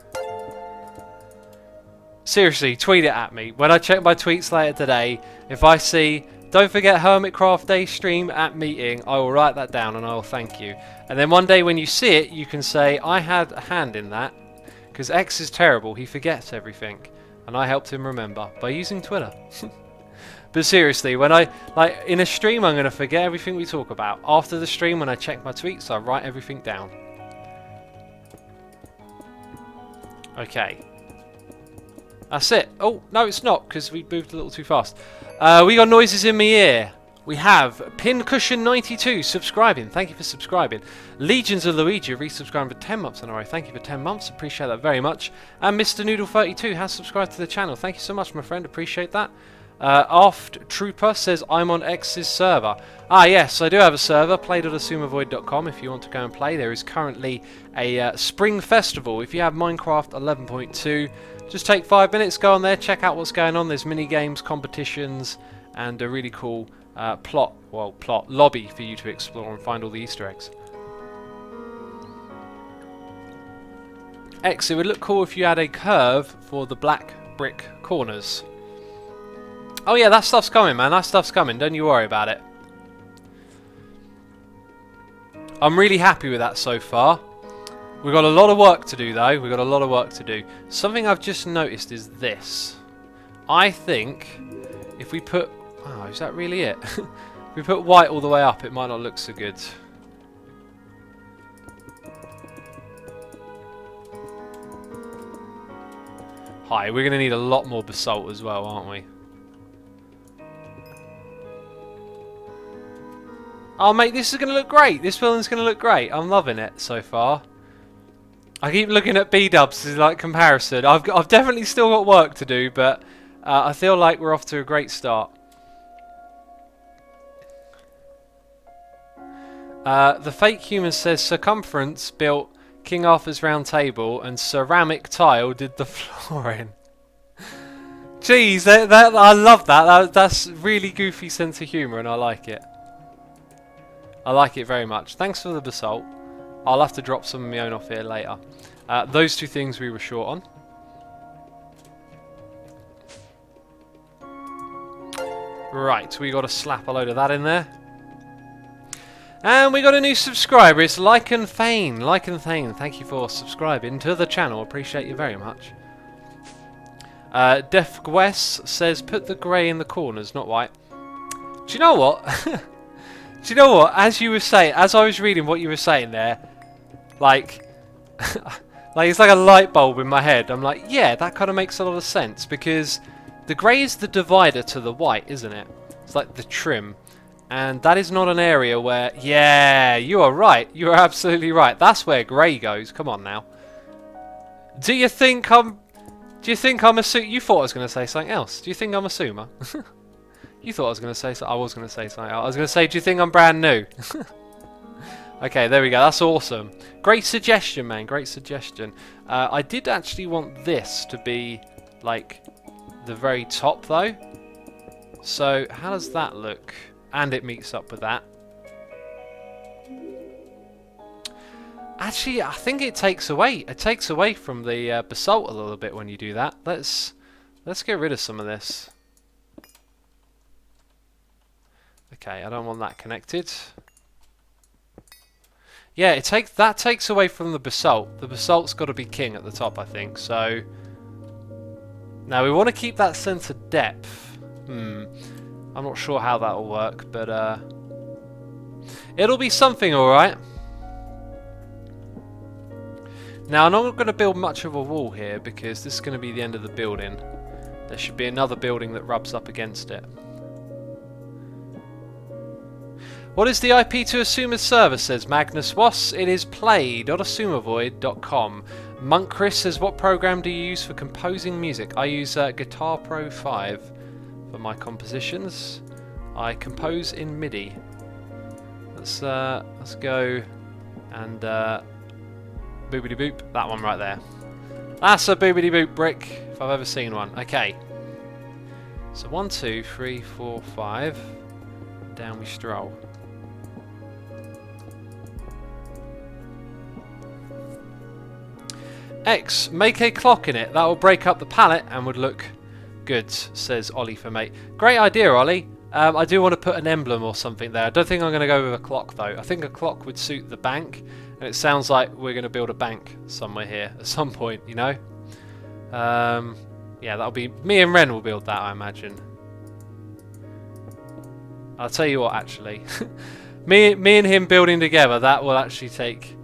Seriously, tweet it at me. When I check my tweets later today, if I see, don't forget Hermitcraft Day stream at meeting, I will write that down and I will thank you. And then one day when you see it, you can say, I had a hand in that. Because X is terrible, he forgets everything. And I helped him remember by using Twitter. But seriously, when in a stream, I'm going to forget everything we talk about. After the stream, when I check my tweets, I write everything down. Okay. That's it. Oh, no, it's not, because we moved a little too fast. We got noises in my ear. We have Pincushion92 subscribing. Thank you for subscribing. Legions of Luigi resubscribing for 10 months in a row. Thank you for 10 months. Appreciate that very much. And Mr. Noodle32 has subscribed to the channel. Thank you so much, my friend. Appreciate that. Aft Trooper says, I'm on X's server. Ah, yes, I do have a server, play.asumavoid.com if you want to go and play. There is currently a spring festival. If you have Minecraft 11.2, just take 5 minutes, go on there, check out what's going on. There's mini games, competitions, and a really cool lobby for you to explore and find all the Easter eggs. X, it would look cool if you had a curve for the black brick corners. Oh yeah, that stuff's coming, man. That stuff's coming. Don't you worry about it. I'm really happy with that so far. We've got a lot of work to do, though. We've got a lot of work to do. Something I've just noticed is this. I think if we put... Oh, is that really it? If we put white all the way up, it might not look so good. Hi, we're going to need a lot more basalt as well, aren't we? Oh, mate, this is going to look great. This building's going to look great. I'm loving it so far. I keep looking at B-dubs as like comparison. I've definitely still got work to do, but I feel like we're off to a great start. The fake human says circumference built King Arthur's Round Table and ceramic tile did the flooring. Jeez, I love that. That's really goofy sense of humour, and I like it. I like it very much. Thanks for the basalt. I'll have to drop some of my own off here later. Those two things we were short on. Right, we got to slap a load of that in there. And we got a new subscriber. It's Lycan Thane. Lycan Thane, thank you for subscribing to the channel. Appreciate you very much. Def Gwes says, put the grey in the corners, not white. Do you know what? Do you know what? As you were saying, as I was reading what you were saying there, like, like it's like a light bulb in my head. I'm like, yeah, that kind of makes a lot of sense because the grey is the divider to the white, isn't it? It's like the trim. And that is not an area where... Yeah, you are right. You are absolutely right. That's where grey goes. Come on now. Do you think I'm... Do you think I'm a... You thought I was going to say something else. Do you think I'm a Sumer? You thought I was going to say something... I was going to say something else. I was going to say, do you think I'm brand new? Okay, there we go. That's awesome. Great suggestion, man. Great suggestion. I did actually want this to be, like, the very top, though. So, how does that look? And it meets up with that. Actually, I think it takes away. It takes away from the basalt a little bit when you do that. Let's get rid of some of this. Okay, I don't want that connected. Yeah, that takes away from the basalt. The basalt's got to be king at the top, I think. So now we want to keep that sense of depth. I'm not sure how that'll work, but it'll be something, alright. Now, I'm not going to build much of a wall here because this is going to be the end of the building. There should be another building that rubs up against it. What is the IP to Asuma's server, says Magnus Wass. It is play.asumavoid.com. Monk Chris says, what program do you use for composing music? I use Guitar Pro 5. For my compositions, I compose in MIDI. Let's go and boobity boop. That one right there. That's a boobity boop brick if I've ever seen one. Okay. So 1, 2, 3, 4, 5. Down we stroll. X, make a clock in it. That will break up the palette and would look good, says Ollie for mate. Great idea, Ollie. I do want to put an emblem or something there. I don't think I'm going to go with a clock though. I think a clock would suit the bank, and it sounds like we're going to build a bank somewhere here at some point, you know. Yeah, that'll be me and Ren will build that, I imagine. I'll tell you what, actually, me and him building together, that will actually take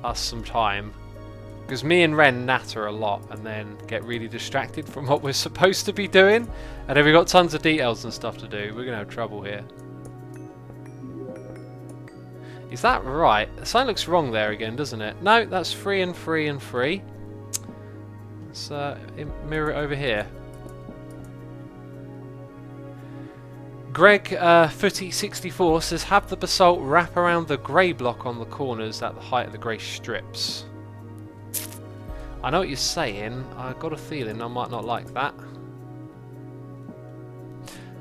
us some time. Because me and Ren natter a lot and then get really distracted from what we're supposed to be doing. And if we've got tons of details and stuff to do, we're going to have trouble here. Is that right? Something looks wrong there again, doesn't it? No, that's 3 and 3 and 3. Let's mirror it over here. Greg Footy64 says, have the basalt wrap around the grey block on the corners at the height of the grey strips. I know what you're saying. I've got a feeling I might not like that.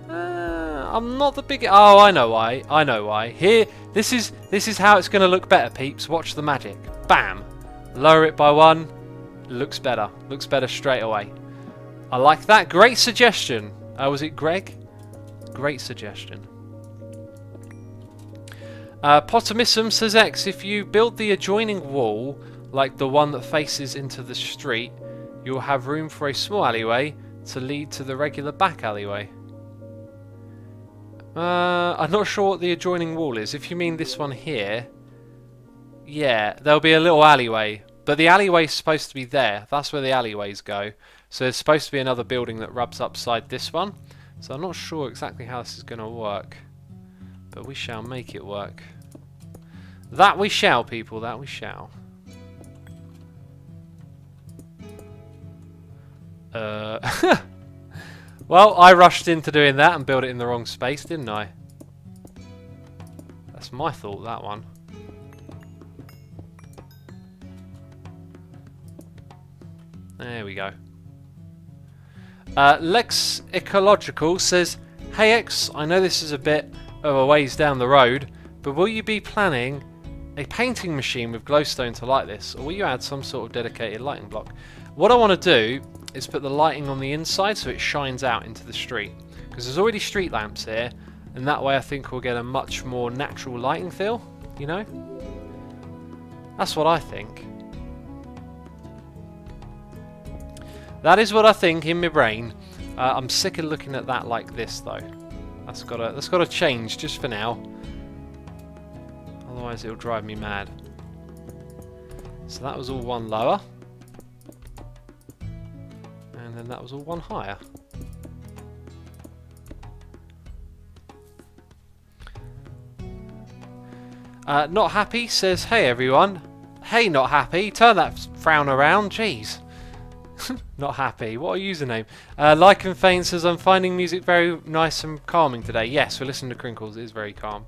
I'm not the biggest... Oh, I know why. I know why. Here, this is how it's going to look better, peeps. Watch the magic. Bam. Lower it by 1. looks better. Looks better straight away. I like that. Great suggestion. Was it Greg? Great suggestion. Potomism says X, if you build the adjoining wall, like the one that faces into the street, you'll have room for a small alleyway to lead to the regular back alleyway. I'm not sure what the adjoining wall is. If you mean this one here, yeah, there'll be a little alleyway. But the alleyway's supposed to be there. That's where the alleyways go. So there's supposed to be another building that rubs upside this one. So I'm not sure exactly how this is going to work. But we shall make it work. That we shall, people. That we shall. Well, I rushed into doing that and built it in the wrong space, didn't I? That's my thought, that one. There we go. Lex Ecological says, hey X, I know this is a bit of a ways down the road, but will you be planning a painting machine with glowstone to light this, or will you add some sort of dedicated lighting block? What I want to do is put the lighting on the inside so it shines out into the street, because there's already street lamps here, and that way I think we'll get a much more natural lighting feel, you know? That's what I think. That is what I think in my brain. I'm sick of looking at that like this though. That's gotta change just for now. Otherwise it'll drive me mad. So that was all one lower. And then that was all one higher. Not happy says, hey everyone. Hey not happy, turn that frown around, jeez. Not happy. What a username. Lycan Fane says, I'm finding music very nice and calming today. Yes, we're listening to Crinkles. It is very calm.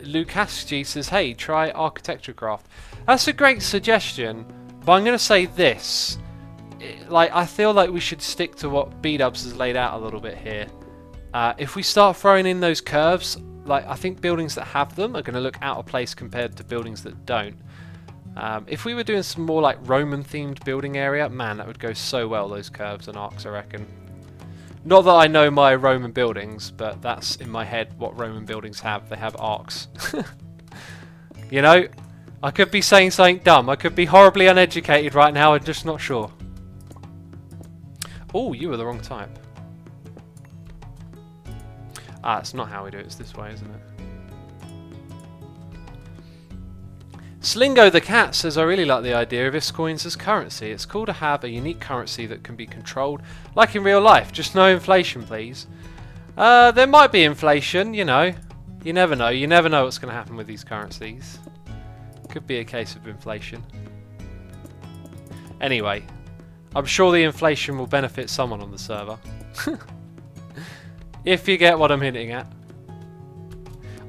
Lucas G says, hey, try Architecture Craft. That's a great suggestion, but I'm going to say this. Like, I feel like we should stick to what B-Dubs has laid out a little bit here. If we start throwing in those curves, like, I think buildings that have them are going to look out of place compared to buildings that don't. If we were doing some more like Roman themed building area, man, that would go so well, those curves and arcs, I reckon. Not that I know my Roman buildings, but that's in my head what Roman buildings have. They have arcs. You know, I could be saying something dumb. I could be horribly uneducated right now, I'm just not sure. Oh, you were the wrong type. Ah, it's not how we do it, it's this way, isn't it? Slingo the Cat says, I really like the idea of IS coins as currency. It's cool to have a unique currency that can be controlled, like in real life. Just no inflation, please. There might be inflation, you know. You never know. You never know what's going to happen with these currencies. Could be a case of inflation. Anyway, I'm sure the inflation will benefit someone on the server. If you get what I'm hinting at.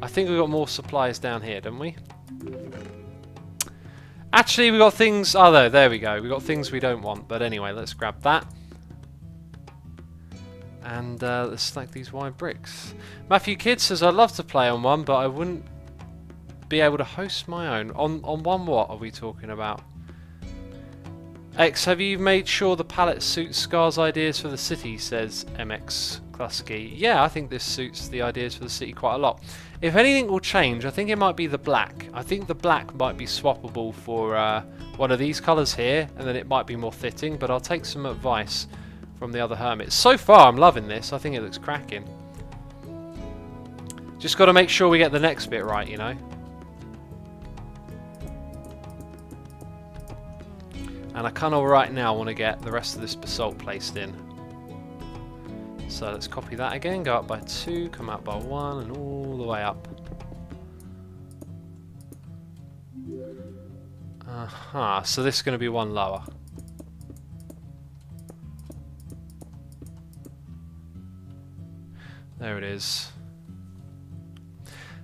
I think we've got more supplies down here, don't we? Actually, we got things... Oh, there we go. We got things we don't want. But anyway, let's grab that. And let's stack these wide bricks. Matthew Kidd says, I'd love to play on one, but I wouldn't be able to host my own. On one what are we talking about? X, have you made sure the palette suits Scar's ideas for the city, says MX Klusky. Yeah, I think this suits the ideas for the city quite a lot. If anything will change, I think it might be the black. I think the black might be swappable for one of these colours here, and then it might be more fitting, but I'll take some advice from the other hermits. So far, I'm loving this. I think it looks cracking. Just got to make sure we get the next bit right, you know. And I kind of right now want to get the rest of this basalt placed in. So let's copy that again, go up by 2, come out by 1, and all the way up. Aha, so this is going to be one lower. There it is.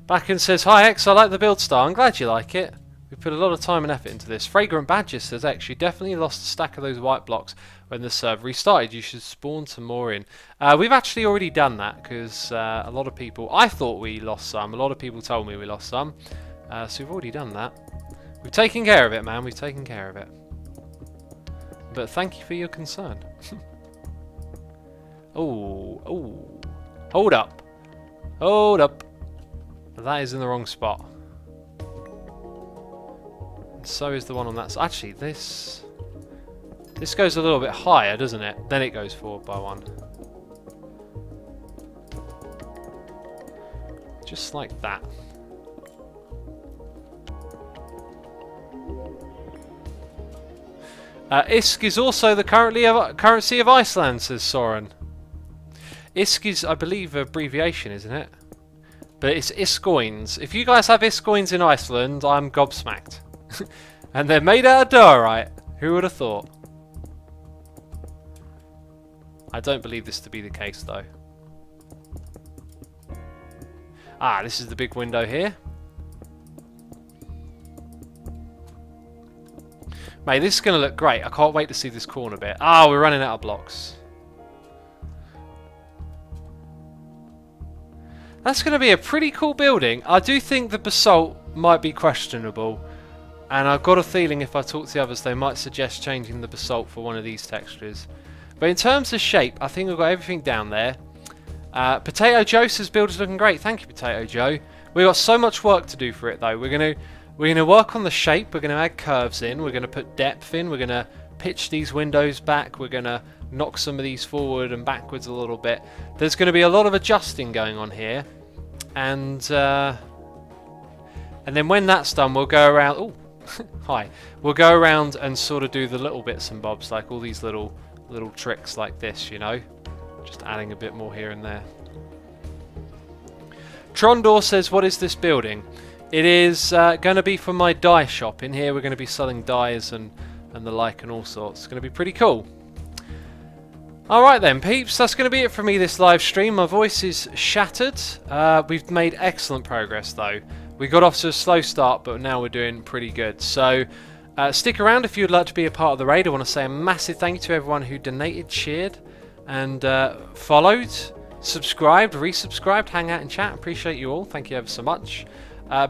Backen says, hi X, I like the build style. I'm glad you like it. We put a lot of time and effort into this. Fragrant Badger says, X, you definitely lost a stack of those white blocks when the server restarted. You should spawn some more in. We've actually already done that because a lot of people... I thought we lost some. A lot of people told me we lost some. So we've already done that. We've taken care of it, man. We've taken care of it. but thank you for your concern. Oh, hold up. Hold up. That is in the wrong spot. And so is the one on that side. Actually, this goes a little bit higher, doesn't it? Then it goes forward by 1. Just like that. ISK is also the currency of Iceland, says Soren. ISK is, I believe, an abbreviation, isn't it? But it's ISKoins. If you guys have ISKoins in Iceland, I'm gobsmacked. And they're made out of diorite. Who would have thought? I don't believe this to be the case, though. Ah, this is the big window here. Mate, this is going to look great. I can't wait to see this corner bit. Ah, we're running out of blocks. That's going to be a pretty cool building. I do think the basalt might be questionable. And I've got a feeling if I talk to the others, they might suggest changing the basalt for one of these textures. But in terms of shape, I think we've got everything down there. Potato Joe says build's looking great. Thank you, Potato Joe. We've got so much work to do for it, though. We're going to work on the shape. We're going to add curves in. We're going to put depth in. We're going to pitch these windows back. We're going to knock some of these forward and backwards a little bit. There's going to be a lot of adjusting going on here. And then when that's done, we'll go around... Oh, hi. We'll go around and sort of do the little bits and bobs, like all these little tricks like this, you know. Just adding a bit more here and there. Trondor says, what is this building? It is going to be for my dye shop. In here we're going to be selling dyes and the like and all sorts. It's going to be pretty cool. Alright then peeps, that's going to be it for me this live stream. My voice is shattered. We've made excellent progress though. We got off to a slow start, but now we're doing pretty good. So stick around if you'd like to be a part of the raid. I want to say a massive thank you to everyone who donated, cheered and followed, subscribed, resubscribed, hang out and chat. Appreciate you all. Thank you ever so much.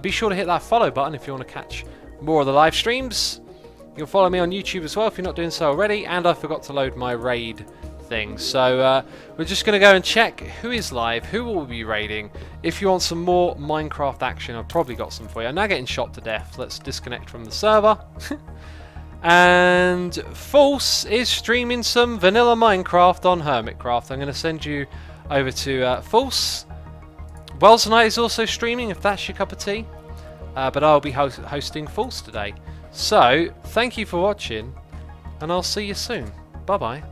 Be sure to hit that follow button if you want to catch more of the live streams. You can follow me on YouTube as well if you're not doing so already. And I forgot to load my raid thing. So we're just going to go and check who is live, who will be raiding. If you want some more Minecraft action, I've probably got some for you. I'm now getting shot to death. Let's disconnect from the server. And False is streaming some vanilla Minecraft on Hermitcraft. I'm going to send you over to False. Wells Tonight is also streaming if that's your cup of tea. But I'll be hosting False today. So, thank you for watching, and I'll see you soon. Bye-bye.